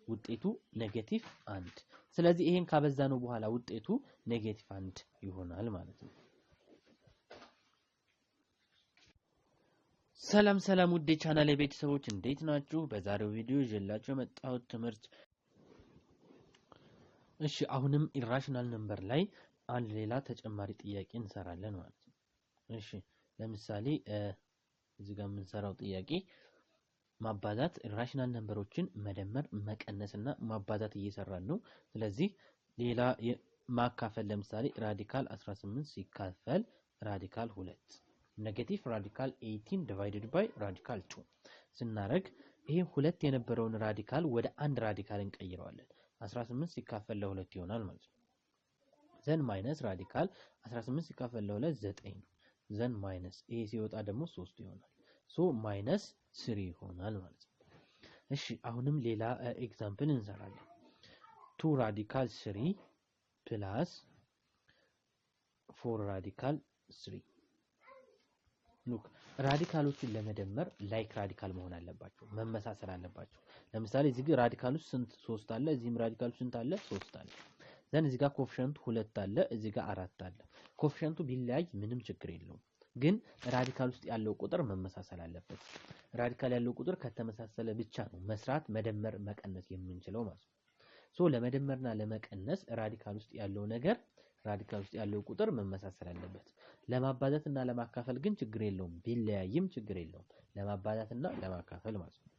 ውጤቱ -1። ስለዚህ ይሄን ካበዛነው በኋላ ውጤቱ -1 ይሆናል ማለት ነው። ሰላም ሰላም ውድ የቻናሌ ቤተሰቦች እንዴት ናችሁ? በዛሬው ቪዲዮ ይዤላችሁ የመጣሁት ትምህርት እሺ አሁንም ኢራሽናል ነምበር ላይ አንድ ሌላ ተጨማሪ ጥያቄ እንሰራለን ማለት ነው። እሺ ለምሳሌ እዚህ ጋር የምንሰራው ጥያቄ ማባዛት ኢራሽናል ነምበሮችን መደመር መቀነስና ማባዛት እየሰራን ነው። ስለዚህ ሌላ ማካፈል ለምሳሌ ራዲካል 18 ሲካፈል ራዲካል 2 ኔጌቲቭ ራዲካል 18 ዲቫይድድ ባይ ራዲካል 2 ስናረግ ይሄ 2 የነበረውን ራዲካል ወደ አንድ ራዲካል እንቀይረዋለን። 18 ሲካፈል ለ2 ይሆናል ማለት ነው። ዘን ማይነስ ራዲካል 18 ሲካፈል ለ2 9 ነው። ዘን ማይነስ ይሄ ሲወጣ ደግሞ 3 ይሆናል። ማይነስ 3 ይሆናል ማለት ነው። እሺ አሁንም ሌላ ኤግዛምፕል እንሰራለን። 2 ራዲካል 3 ፕላስ 4 ራዲካል 3 ሉክ ራዲካሎችን ለመደመር ላይክ ራዲካል መሆን አለባቸው፣ መመሳሰል አለባቸው። ለምሳሌ እዚህ ጋር ራዲካሉ ስንት 3 አለ፣ እዚህም ራዲካሉ ስንት አለ 3 አለ። ዘን እዚህ ጋር ኮኤፊሺየንቱ 2 አለ፣ እዚህ ጋር 4 አለ። ኮኤፊሺየንቱ ቢለያይ ምንም ችግር የለውም፣ ግን ራዲካል ውስጥ ያለው ቁጥር መመሳሰል አለበት። ራዲካል ያለው ቁጥር ከተመሳሰለ ብቻ ነው መስራት መደመር መቀነስ የምንችለው ማለት ነው። ለመደመርና ለመቀነስ ራዲካል ውስጥ ያለው ነገር ራዲካል ውስጥ ያለው ቁጥር መመሳሰል አለበት። ለማባዛትና ለማካፈል ግን ችግር የለውም፣ ቢለያይም ችግር የለውም። ለማባዛትና ለማካፈል ማለት ነው።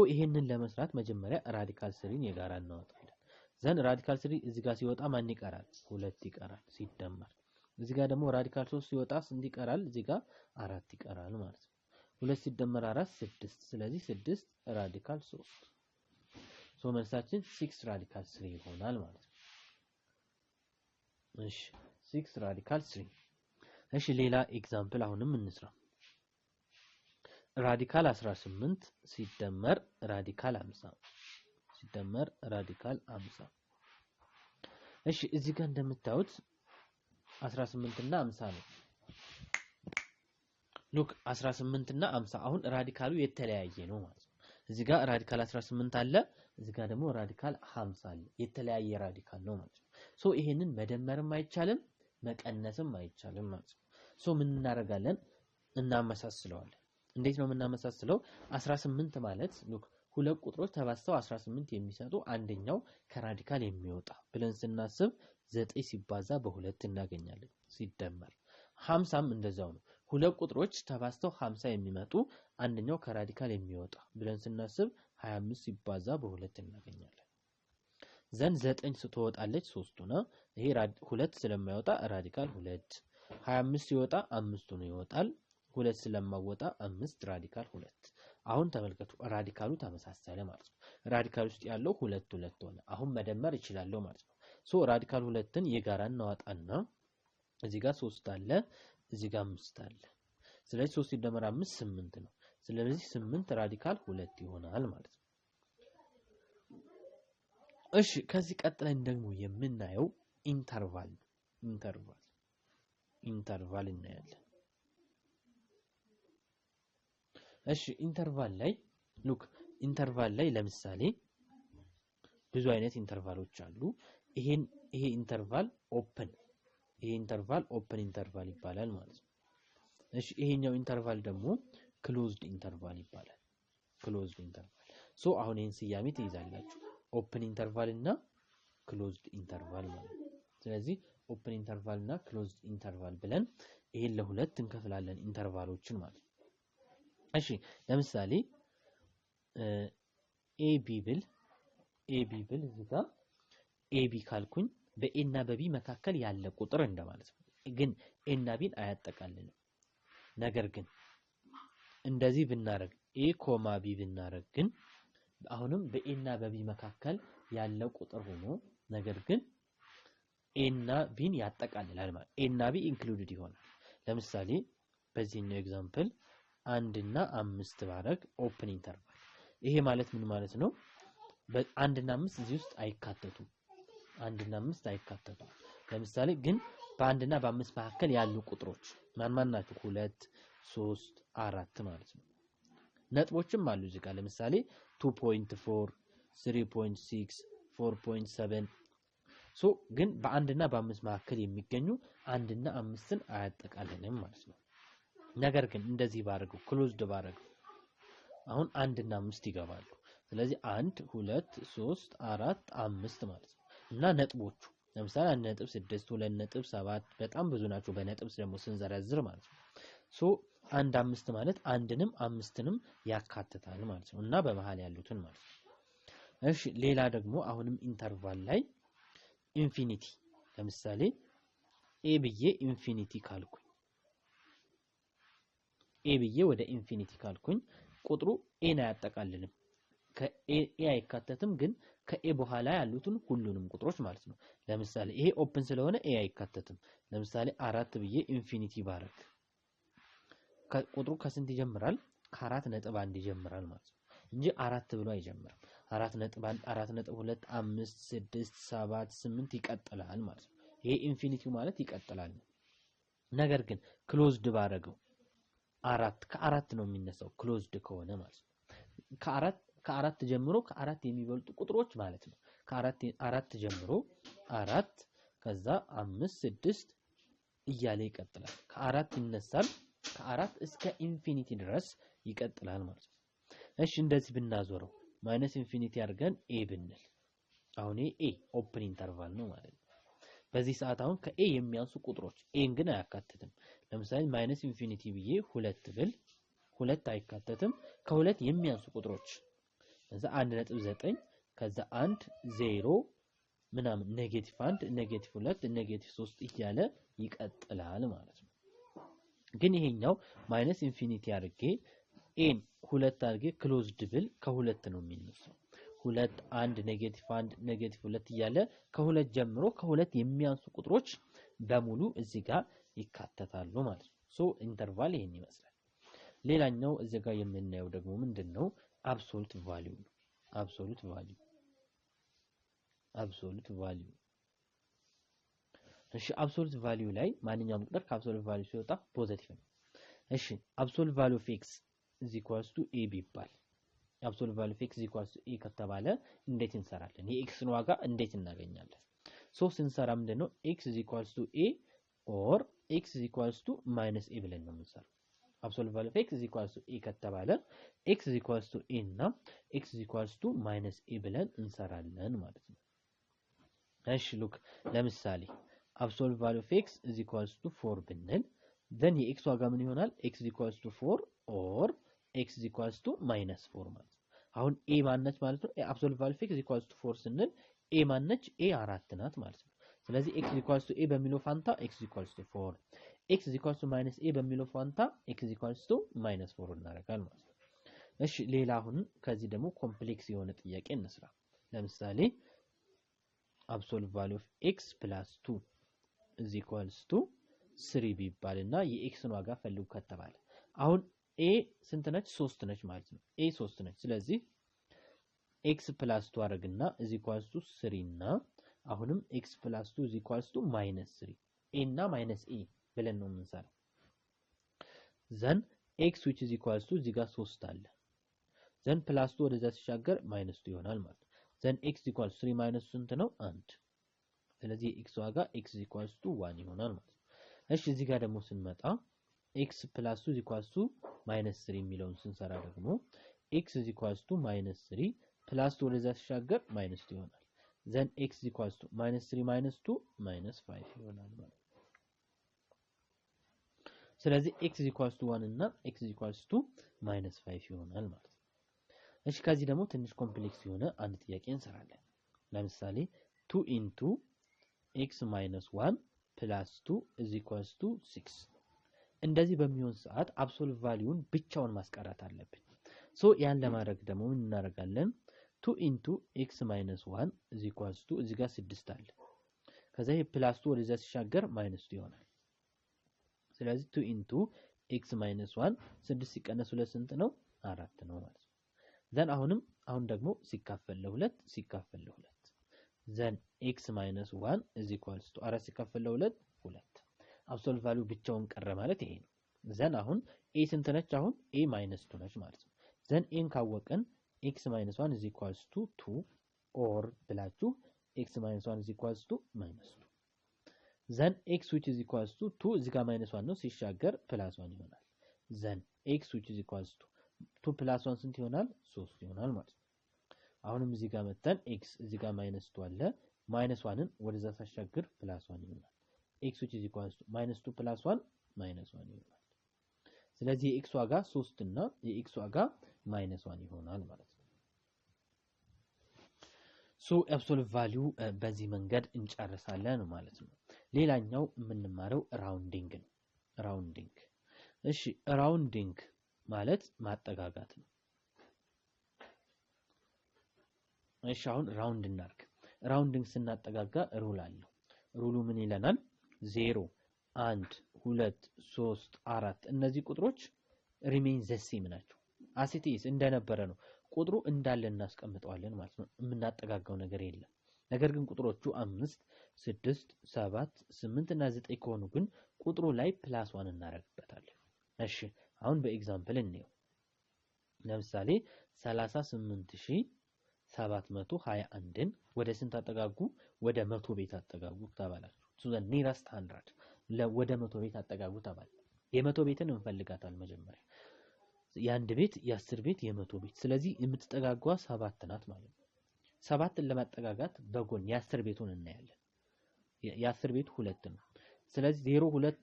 ይሄንን ለመስራት መጀመሪያ ራዲካል 3ን የጋራ እናወጣለን። ዘን ራዲካል 3 እዚህ ጋር ሲወጣ ማን ይቀራል? 2 ይቀራል ሲደመር እዚህ ጋር ደግሞ ራዲካል 3 ሲወጣ ስንት ይቀራል? እዚህ ጋር 4 ይቀራል ማለት ነው። 2 ሲደመር 4 6 ስለዚህ 6 ራዲካል 3 ሶ መልሳችን 6 ራዲካል 3 ይሆናል ማለት ነው። እሺ 6 ራዲካል 3 እሺ ሌላ ኤግዛምፕል አሁንም እንስራ። ራዲካል 18 ሲደመር ራዲካል 50 ሲደመር ራዲካል 50 እሺ እዚህ ጋር እንደምታዩት 18 እና 50 ነው። ሉክ 18 እና 50 አሁን ራዲካሉ የተለያየ ነው ማለት ነው። እዚህ ጋር ራዲካል 18 አለ፣ እዚህ ጋር ደግሞ ራዲካል 50 አለ። የተለያየ ራዲካል ነው ማለት ነው። ሶ ይሄንን መደመርም አይቻልም መቀነስም አይቻልም ማለት ነው። ሶ ምን እናደርጋለን? እናመሳስለዋለን። እንዴት ነው የምናመሳስለው? 18 ማለት ሉክ ሁለት ቁጥሮች ተባዝተው 18 የሚሰጡ አንደኛው ከራዲካል የሚወጣ ብለን ስናስብ 9 ሲባዛ በ2 እናገኛለን ሲደመር 50ም እንደዛው ነው። ሁለት ቁጥሮች ተባዝተው 50 የሚመጡ አንደኛው ከራዲካል የሚወጣ ብለን ስናስብ 25 ሲባዛ በ2 እናገኛለን። ዘን 9 ትወጣለች 3 ነው። ይሄ 2 ስለማይወጣ ራዲካል 2 25 ሲወጣ 5 ነው ይወጣል። 2 ስለማይወጣ 5 ራዲካል 2 አሁን ተመልከቱ ራዲካሉ ተመሳሰለ ማለት ነው። ራዲካል ውስጥ ያለው 2 2 ሆነ። አሁን መደመር ይችላልው ማለት ነው። ሶ ራዲካል 2ን የጋራ እናወጣና እዚህ ጋር 3 አለ እዚህ ጋር 5 አለ። ስለዚህ 3 ሲደመር 5 8 ነው። ስለዚህ 8 ራዲካል 2 ይሆናል ማለት ነው። እሺ ከዚህ ቀጥለን ደግሞ የምናየው ኢንተርቫል እናያለን። እሺ ኢንተርቫል ላይ ሉክ ኢንተርቫል ላይ ለምሳሌ ብዙ አይነት ኢንተርቫሎች አሉ። ይሄ ኢንተርቫል ኦፕን ኢንተርቫል ይባላል ማለት ነው። እሺ ይሄኛው ኢንተርቫል ደግሞ ክሎዝድ ኢንተርቫል ይባላል። ክሎዝድ ኢንተርቫል ሶ አሁን ይሄን ስያሜ ትይዛላችሁ። ኦፕን ኢንተርቫል እና ክሎዝድ ኢንተርቫል ማለት ነው። ስለዚህ ኦፕን ኢንተርቫል እና ክሎዝድ ኢንተርቫል ብለን ይሄን ለሁለት እንከፍላለን ኢንተርቫሎችን ማለት ነው። እሺ ለምሳሌ ኤቢ ብል እዚህ ጋር ኤቢ ካልኩኝ በኤ እና በቢ መካከል ያለ ቁጥር እንደማለት ነው። ግን ኤ እና ቢን አያጠቃልልም። ነገር ግን እንደዚህ ብናረግ ኤ ኮማ ቢ ብናረግ ግን አሁንም በኤ እና በቢ መካከል ያለ ቁጥር ሆኖ ነገር ግን ኤ እና ቢን ያጠቃልላል ማለት ኤ እና ቢ ኢንክሉድድ ይሆናል። ለምሳሌ በዚህኛው ኤግዛምፕል 1 እና 5 ባረግ ኦፕን ኢንተርቫል ይሄ ማለት ምን ማለት ነው? በ1 እና 5 እዚህ ውስጥ አይካተቱም። 1 እና 5 አይካተቱም። ለምሳሌ ግን በ1 እና በ5 መካከል ያሉ ቁጥሮች ማን ናቸው? 2 3 4 ማለት ነው። ነጥቦችም አሉ እዚህ ጋር ለምሳሌ 2.4 3.6 4.7 ሶ ግን በ1 እና በ5 መካከል የሚገኙ 1 እና 5ን አያጠቃልልም ማለት ነው። ነገር ግን እንደዚህ ባረገው ክሎዝድ ባረገው አሁን 1 እና 5 ይገባሉ። ስለዚህ 1 2 3 4 5 ማለት ነው። እና ነጥቦቹ ለምሳሌ 1.6 2.7 በጣም ብዙ ናቸው በነጥብ ደግሞ ስንዘረዝር ማለት ነው። ሶ 1 5 ማለት አንድንም አምስትንም ያካትታል ማለት ነው እና በመሃል ያሉትን ማለት ነው። እሺ ሌላ ደግሞ አሁንም ኢንተርቫል ላይ ኢንፊኒቲ ለምሳሌ ኤ ብዬ ኢንፊኒቲ ካልኩኝ ኤ ብዬ ወደ ኢንፊኒቲ ካልኩኝ ቁጥሩ ኤን አያጠቃልልም። ከኤ አይካተትም ግን ከኤ በኋላ ያሉትን ሁሉንም ቁጥሮች ማለት ነው። ለምሳሌ ይሄ ኦፕን ስለሆነ ኤ አይካተትም። ለምሳሌ 4 ብዬ ኢንፊኒቲ ባረግ ቁጥሩ ከስንት ይጀምራል? ከ4.1 ይጀምራል ማለት ነው እንጂ 4 ብሎ አይጀምርም። 4.1 4.2 5 6 7 8 ይቀጥላል ማለት ነው። ይሄ ኢንፊኒቲው ማለት ይቀጥላል። ነገር ግን ክሎዝድ ባረገው ከ4 ነው የሚነሳው ክሎዝድ ከሆነ ማለት ነው። ከ4 ጀምሮ ከ4 የሚበልጡ ቁጥሮች ማለት ነው። ከ4 ጀምሮ 4 ከዛ 5 6 እያለ ይቀጥላል። ከ4 ይነሳል ከ4 እስከ ኢንፊኒቲ ድረስ ይቀጥላል ማለት ነው። እሺ እንደዚህ ብናዞረው ማይነስ ኢንፊኒቲ አድርገን ኤ ብንል አሁን ኤ ኦፕን ኢንተርቫል ነው ማለት ነው። በዚህ ሰዓት አሁን ከኤ የሚያንሱ ቁጥሮች ኤን ግን አያካትትም። ለምሳሌ ማይነስ ኢንፊኒቲ ብዬ 2 ብል 2 አይካተትም። ከ2 የሚያንሱ ቁጥሮች ከዛ 1.9 ከዛ 1 0 ምናምን -1 -2 -3 እያለ ይቀጥላል ማለት ነው። ግን ይሄኛው ማይነስ ኢንፊኒቲ አድርጌ ኤን 2 አድርጌ ክሎዝድ ብል ከሁለት ነው የሚነሳው። 2 1 -1 -2 እያለ ከሁለት ጀምሮ ከሁለት የሚያንሱ ቁጥሮች በሙሉ እዚህ ጋር ይካተታሉ ማለት ነው። ሶ ኢንተርቫል ይሄን ይመስላል። ሌላኛው እዚህ ጋር የምናየው ደግሞ ምንድነው? አብሶሉት ቫልዩ ነው። አብሶሉት ቫልዩ እሺ አብሶሉት ቫልዩ ላይ ማንኛውም ቁጥር ከአብሶሉት ቫልዩ ሲወጣ ፖዚቲቭ ነው። እሺ አብሶሉት ቫልዩ ኦፍ x = a ቢባል አብሶሉት ቫልዩ ኦፍ x = a ከተባለ እንዴት እንሰራለን? የኤክስን ዋጋ እንዴት እናገኛለን? ሶ ስንሰራ ምንድነው x = a or x = -a ብለን ነው የምንሰራው። አብሶሉት ቫልዩ ኦፍ x = a ከተባለ x = a እና x = -a ብለን እንሰራለን ማለት ነው። እሺ ሉክ ለምሳሌ አብሶሉት ቫልዩ ኦፍ x = 4 ብንል then የx ዋጋ ምን ይሆናል? x = 4 or x = -4 ማለት ነው። አሁን a ማነች ማለት ነው? አብሶሉት ቫልዩ ኦፍ x = 4 ስንል a ማነች? a 4 ናት ማለት ነው። ስለዚህ x = a በሚለው ፋንታ x = 4 x = -a በሚለው ፋንታ x = -4 እናደርጋለን ማለት ነው። እሺ ሌላ አሁን ከዚህ ደግሞ ኮምፕሌክስ የሆነ ጥያቄ እንስራ። ለምሳሌ አብሶሉት ቫልዩ ኦፍ x + 2 = 3 ቢባልና የኤክስን ዋጋ ፈልጉ ከተባለ አሁን a ስንት ነች? 3 ነች ማለት ነው። a 3 ነች። ስለዚህ x + 2 አደረግና =3 እና አሁንም x + 2 -3 a እና -a ብለን ነው የምንሰራው። ዘን x which is equals to እዚህ ጋር 3 አለ። ዘን ፕላስ 2 ወደዛ ሲሻገር -2 ይሆናል ማለት ነው። ዘን x equals 3 minus ስንት ነው? 1 ስለዚህ x ዋጋ x equals to 1 ይሆናል ማለት ነው። እሺ እዚህ ጋር ደግሞ ስንመጣ x plus 2 equals to -3 የሚለውን ስንሰራ ደግሞ x equals to -3 plus 2 ወደዛ ሲሻገር -2 ይሆናል። then x equals to -3 minus 2 -5 ይሆናል ማለት ነው። ስለዚህ x equals to 1 እና x equals to -5 ይሆናል ማለት ነው። እሺ ከዚህ ደግሞ ትንሽ ኮምፕሌክስ የሆነ አንድ ጥያቄ እንሰራለን። ለምሳሌ 2 into x minus 1 plus 2 is equals to 6 እንደዚህ በሚሆን ሰዓት አብሶሉት ቫልዩን ብቻውን ማስቀረት አለብን። ሶ ያን ለማድረግ ደግሞ ምን እናደርጋለን? 2 into x minus 1 is equals to እዚህ ጋር 6 አለ። ከዛ ይሄ ፕላስ 2 ወደዛ ሲሻገር -2 ይሆናል። ስለዚህ 2 into x minus 1 6 ሲቀነስ 2 ስንት ነው? 4 ነው ማለት ነው። ዘን አሁን ደግሞ ሲካፈል ለ2 ዘን x minus 1 is equals to 4 ሲካፈል ለ2 2 አብሶሉት ቫልዩ ብቻውን ቀረ ማለት ይሄ ነው። ዘን አሁን a ስንት ነች? አሁን a -2 ነች ማለት ነው። ዘን a ካወቀን x minus 1 is equals to 2 or ብላችሁ x minus 1 is equals to -2 ዘን x which is equals to 2 እዚህ ጋር -1 ነው ሲሻገር +1 ይሆናል። ዘን x which is equals to 2 plus 1 ስንት ይሆናል? 3 ይሆናል ማለት ነው። አሁንም እዚህ ጋር መተን x እዚህ ጋር -2 አለ -1ን ወደዛ ሳሻገር +1 ይሆናል። x which is equals to -2 plus 1 -1 ይሆናል። ስለዚህ የx ዋጋ 3 እና የx ዋጋ -1 ይሆናል ማለት ነው። ሶ አብሶሉት ቫልዩ በዚህ መንገድ እንጨርሳለን ማለት ነው። ሌላኛው የምንማረው ራውንዲንግ ነው። ራውንዲንግ እሺ ራውንዲንግ ማለት ማጠጋጋት ነው። እሺ አሁን ራውንድ እናርግ። ራውንዲንግ ስናጠጋጋ ሩል አለው። ሩሉ ምን ይለናል? 0 1 2 3 4 እነዚህ ቁጥሮች ሪሜን ዘ ሴም ናቸው። አሲቲስ እንደነበረ ነው። ቁጥሩ እንዳለ እናስቀምጠዋለን ማለት ነው። የምናጠጋጋው ነገር የለም። ነገር ግን ቁጥሮቹ 5 6 7 8 እና 9 ከሆኑ ግን ቁጥሩ ላይ +1 እናደርግበታለን። እሺ አሁን በኤግዛምፕል እንየው። ለምሳሌ 38721ን ወደ ስንት አጠጋጉ? ወደ 100 ቤት አጠጋጉ ተባላችሁ። ቱ ዘ ኒረስት 100 ወደ 100 ቤት አጠጋጉ ተባለ። የ100 ቤትን እንፈልጋታል መጀመሪያ። የአንድ ቤት፣ የ10 ቤት፣ የ100 ቤት። ስለዚህ የምትጠጋጓ 7 ናት ማለት ነው። 7ን ለማጠጋጋት በጎን የ10 ቤቱን እናያለን። የ10 ቤት 2 ነው። ስለዚህ 0 1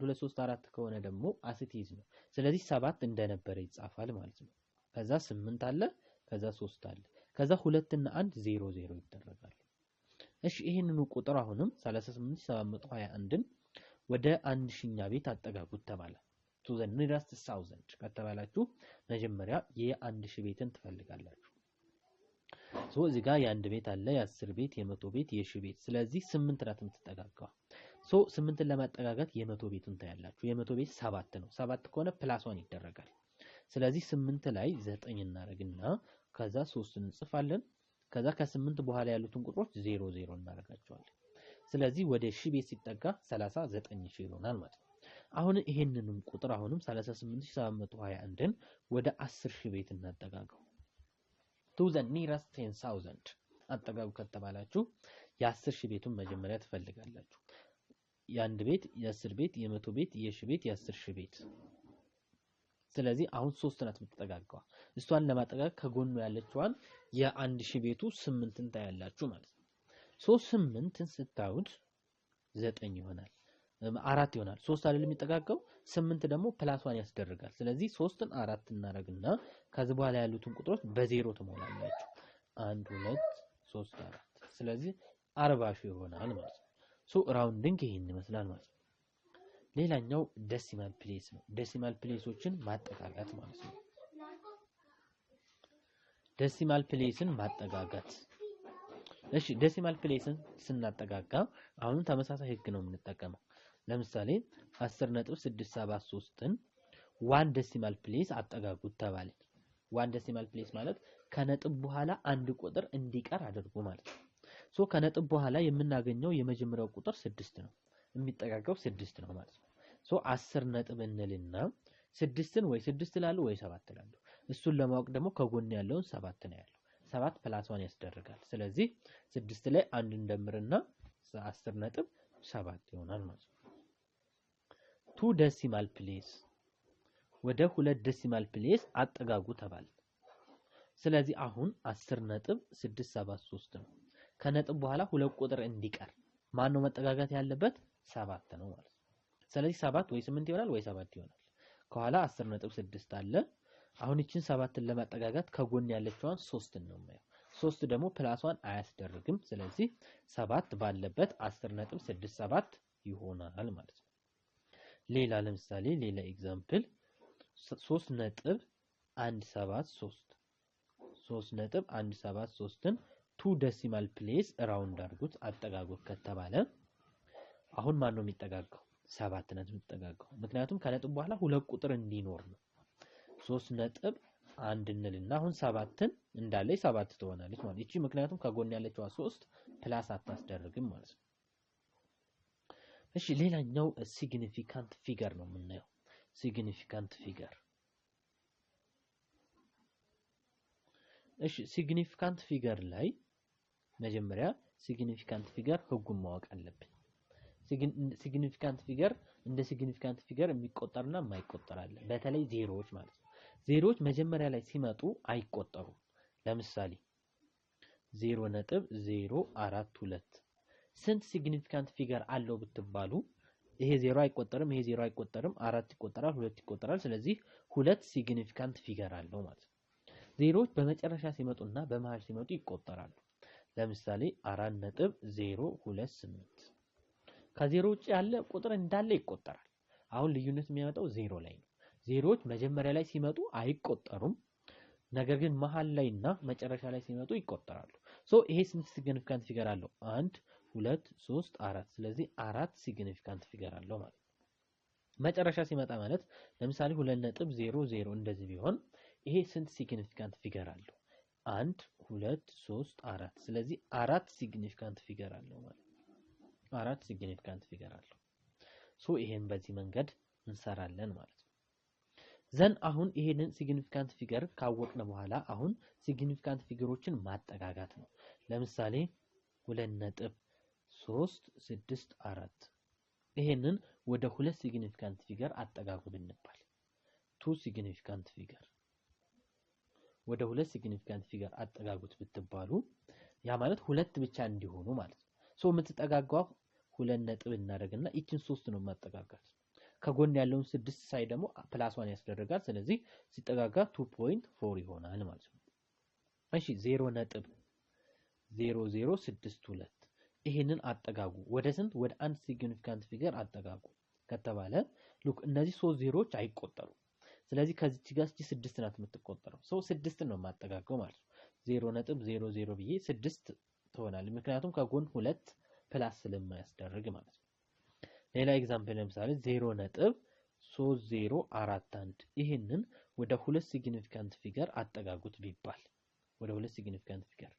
2 3 4 ከሆነ ደግሞ አሲቲዝ ነው። ስለዚህ 7 እንደነበረ ይጻፋል ማለት ነው። ከዛ 8 አለ፣ ከዛ 3 አለ፣ ከዛ 2 እና 1 0 0 ይደረጋል። እሺ ይሄንኑ ቁጥር አሁንም 38721ን ወደ 1000ኛ ቤት አጠጋጉት ተባለ። to the nearest 1000 ከተባላችሁ መጀመሪያ የ1000 ቤትን ትፈልጋላችሁ። እዚህ ጋር የአንድ ቤት አለ፣ የ10 ቤት፣ የ100 ቤት፣ የ1000 ቤት። ስለዚህ 8 ናት የምትጠጋጋው። 8ን ለማጠጋጋት የ100 ቤቱን ታያላችሁ። የ100 ቤት 7 ነው። 7 ከሆነ ፕላስ 1 ይደረጋል። ስለዚህ 8 ላይ 9 እናደርግና ከዛ 3 እንጽፋለን። ከዛ ከ8 በኋላ ያሉትን ቁጥሮች 00 እናደርጋቸዋለን። ስለዚህ ወደ 1000 ቤት ሲጠጋ 39000 ይሆናል ማለት ነው። አሁን ይሄንንም ቁጥር አሁንም 38721ን ወደ 10000 ቤት እናጠጋጋው። to the nearest 10000 አጠጋጉ ከተባላችሁ የ10000 ቤቱን መጀመሪያ ትፈልጋላችሁ። የአንድ ቤት፣ የ10 ቤት፣ የ100 ቤት፣ የ1000 ቤት፣ የ10000 ቤት። ስለዚህ አሁን 3 ናት የምትጠጋጋው። እሷን ለማጠጋግ ከጎኑ ያለችዋን የ1000 ቤቱ 8ን ታያላችሁ ማለት ነው። 8ን ስታዩት 9 ይሆናል፣ 4 ይሆናል። 3 አይደለም የሚጠጋጋው፣ 8 ደግሞ ፕላስ 1 ያስደርጋል። ስለዚህ 3ን 4 እናደርግና ከዚህ በኋላ ያሉትን ቁጥሮች በዜሮ ትሞላላችሁ። 1 2 3 4። ስለዚህ 40 ይሆናል ማለት ነው። ራውንዲንግ ይሄን ይመስላል ማለት ነው። ሌላኛው ዴሲማል ፕሌስ ነው። ዴሲማል ፕሌሶችን ማጠጋጋት ማለት ነው። ዴሲማል ፕሌስን ማጠጋጋት። እሺ ዴሲማል ፕሌስን ስናጠጋጋ አሁን ተመሳሳይ ህግ ነው የምንጠቀመው። ለምሳሌ 10.673ን 1 ዴሲማል ፕሌስ አጠጋጉት ተባለ። 1 ዴሲማል ፕሌስ ማለት ከነጥብ በኋላ አንድ ቁጥር እንዲቀር አድርጎ ማለት ነው። ከነጥብ በኋላ የምናገኘው የመጀመሪያው ቁጥር 6 ነው፣ የሚጠጋጋው 6 ነው ማለት ነው። 10 ነጥብ እንልና 6ን ወይ 6 ላሉ ወይ 7 ላሉ። እሱን ለማወቅ ደግሞ ከጎን ያለውን 7 ነው ያለው። 7 ፕላስ 1 ያስደርጋል። ስለዚህ 6 ላይ 1 እንደምርና 10 ነጥብ 7 ይሆናል ማለት ነው። 2 ዴሲማል ፕሌስ ወደ 2 ዴሲማል ፕሌስ አጠጋጉ ተባለ። ስለዚህ አሁን 10.673 ነው። ከነጥብ በኋላ ሁለት ቁጥር እንዲቀር ማን ነው መጠጋጋት ያለበት? 7 ነው ማለት ነው። ስለዚህ 7 ወይ 8 ይሆናል ወይ 7 ይሆናል። ከኋላ 10.6 አለ። አሁን እቺን 7ን ለማጠጋጋት ከጎን ያለችዋን 3ን ነው የማየው። 3 ደግሞ ፕላስ 1 አያስደርግም። ስለዚህ 7 ባለበት 10.67 ይሆናል ማለት ነው። ሌላ ለምሳሌ ሌላ ኤግዛምፕል 3.173ን 2 ዴሲማል ፕሌስ ራውንድ አድርጉት አጠጋጉት ከተባለ አሁን ማን ነው የሚጠጋጋው? 7 ነው የሚጠጋጋው። ምክንያቱም ከነጥብ በኋላ ሁለት ቁጥር እንዲኖር ነው። 3.1 እንልና አሁን 7ን እንዳለ 7 ትሆናለች ማለት እቺ ምክንያቱም ከጎን ያለችው 3 ፕላስ አታስደርግም ማለት ነው። እሺ ሌላኛው ሲግኒፊካንት ፊገር ነው የምናየው። ሲግኒፊካንት ፊገር። እሺ ሲግኒፊካንት ፊገር ላይ መጀመሪያ ሲግኒፊካንት ፊገር ህጉን ማወቅ አለብን። ሲግኒፊካንት ፊገር እንደ ሲግኒፊካንት ፊገር የሚቆጠርና የማይቆጠር አለ። በተለይ ዜሮዎች ማለት ነው። ዜሮዎች መጀመሪያ ላይ ሲመጡ አይቆጠሩም። ለምሳሌ 0.042 ስንት ሲግኒፊካንት ፊገር አለው ብትባሉ ይሄ 0 አይቆጠርም፣ ይሄ 0 አይቆጠርም፣ 4 ይቆጠራል፣ 2 ይቆጠራል። ስለዚህ 2 ሲግኒፊካንት ፊገር አለው ማለት ነው። ዜሮዎች በመጨረሻ ሲመጡና በመሃል ሲመጡ ይቆጠራሉ። ለምሳሌ 4.028 ከዜሮ ውጪ ያለ ቁጥር እንዳለ ይቆጠራል። አሁን ልዩነት የሚያመጣው ዜሮ ላይ ነው። ዜሮዎች መጀመሪያ ላይ ሲመጡ አይቆጠሩም፣ ነገር ግን መሃል ላይና መጨረሻ ላይ ሲመጡ ይቆጠራሉ። ይሄ ስንት ሲግኒፊካንት ፊገር አለው? 1 2 3 4። ስለዚህ 4 ሲግኒፊካንት ፊገር አለው ማለት ነው። መጨረሻ ሲመጣ ማለት ለምሳሌ 2.00 እንደዚህ ቢሆን ይሄ ስንት ሲግኒፊካንት ፊገር አለው? 1 2 3 4። ስለዚህ 4 ሲግኒፊካንት ፊገር አለው ማለት ነው። 4 ሲግኒፊካንት ፊገር አለው። ይሄን በዚህ መንገድ እንሰራለን ማለት ነው። ዘን አሁን ይሄንን ሲግኒፊካንት ፊገር ካወቅነ በኋላ አሁን ሲግኒፊካንት ፊገሮችን ማጠጋጋት ነው። ለምሳሌ 2.364 ይሄንን ወደ 2 ሲግኒፊካንት ፊገር አጠጋጉ ብንባል 2 ሲግኒፊካንት ፊገር ወደ 2 ሲግኒፊካንት ፊገር አጠጋጉት ብትባሉ ያ ማለት 2 ብቻ እንዲሆኑ ማለት ነው። የምትጠጋጋው 2 ነጥብ እናደርግና እቺን 3 ነው ማጠጋጋት። ከጎን ያለውን 6 ሳይ ደግሞ ፕላስ 1 ያስደርጋል። ስለዚህ ሲጠጋጋ 2.4 ይሆናል ማለት ነው። እሺ 0.0062 ይሄንን አጠጋጉ ወደ ስንት ወደ አንድ ሲግኒፊካንት ፊገር አጠጋጉ ከተባለ ሉክ እነዚህ 3 ዜሮዎች አይቆጠሩም። ስለዚህ ከዚች ጋር 6 ናት የምትቆጠረው። 6 ነው ማጠጋገው ማለት ነው። 0.00 ብዬ 6 ትሆናለች። ምክንያቱም ከጎን 2 ፕላስ ስለማያስደርግ ማለት ነው። ሌላ ኤግዛምፕል ለምሳሌ 0.3041 ይሄንን ወደ 2 ሲግኒፊካንት ፊገር አጠጋጉት ቢባል ወደ 2 ሲግኒፊካንት ፊገር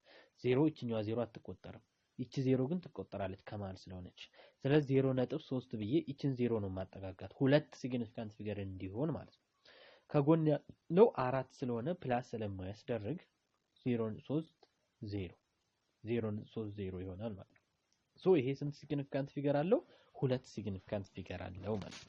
0 እቺኛዋ 0 አትቆጠርም። ይቺ 0 ግን ትቆጠራለች ከመሃል ስለሆነች። ስለዚህ 0.3 ብዬ ይቺን 0 ነው ማጠጋጋት 2 ሲግኒፊካንት ፊገር እንዲሆን ማለት ነው። ከጎን ያለው 4 ስለሆነ ፕላስ ስለማያስደርግ 0.30 ይሆናል ማለት ነው። ሶ ይሄ ስንት ሲግኒፊካንት ፊገር አለው? 2 ሲግኒፊካንት ፊገር አለው ማለት ነው።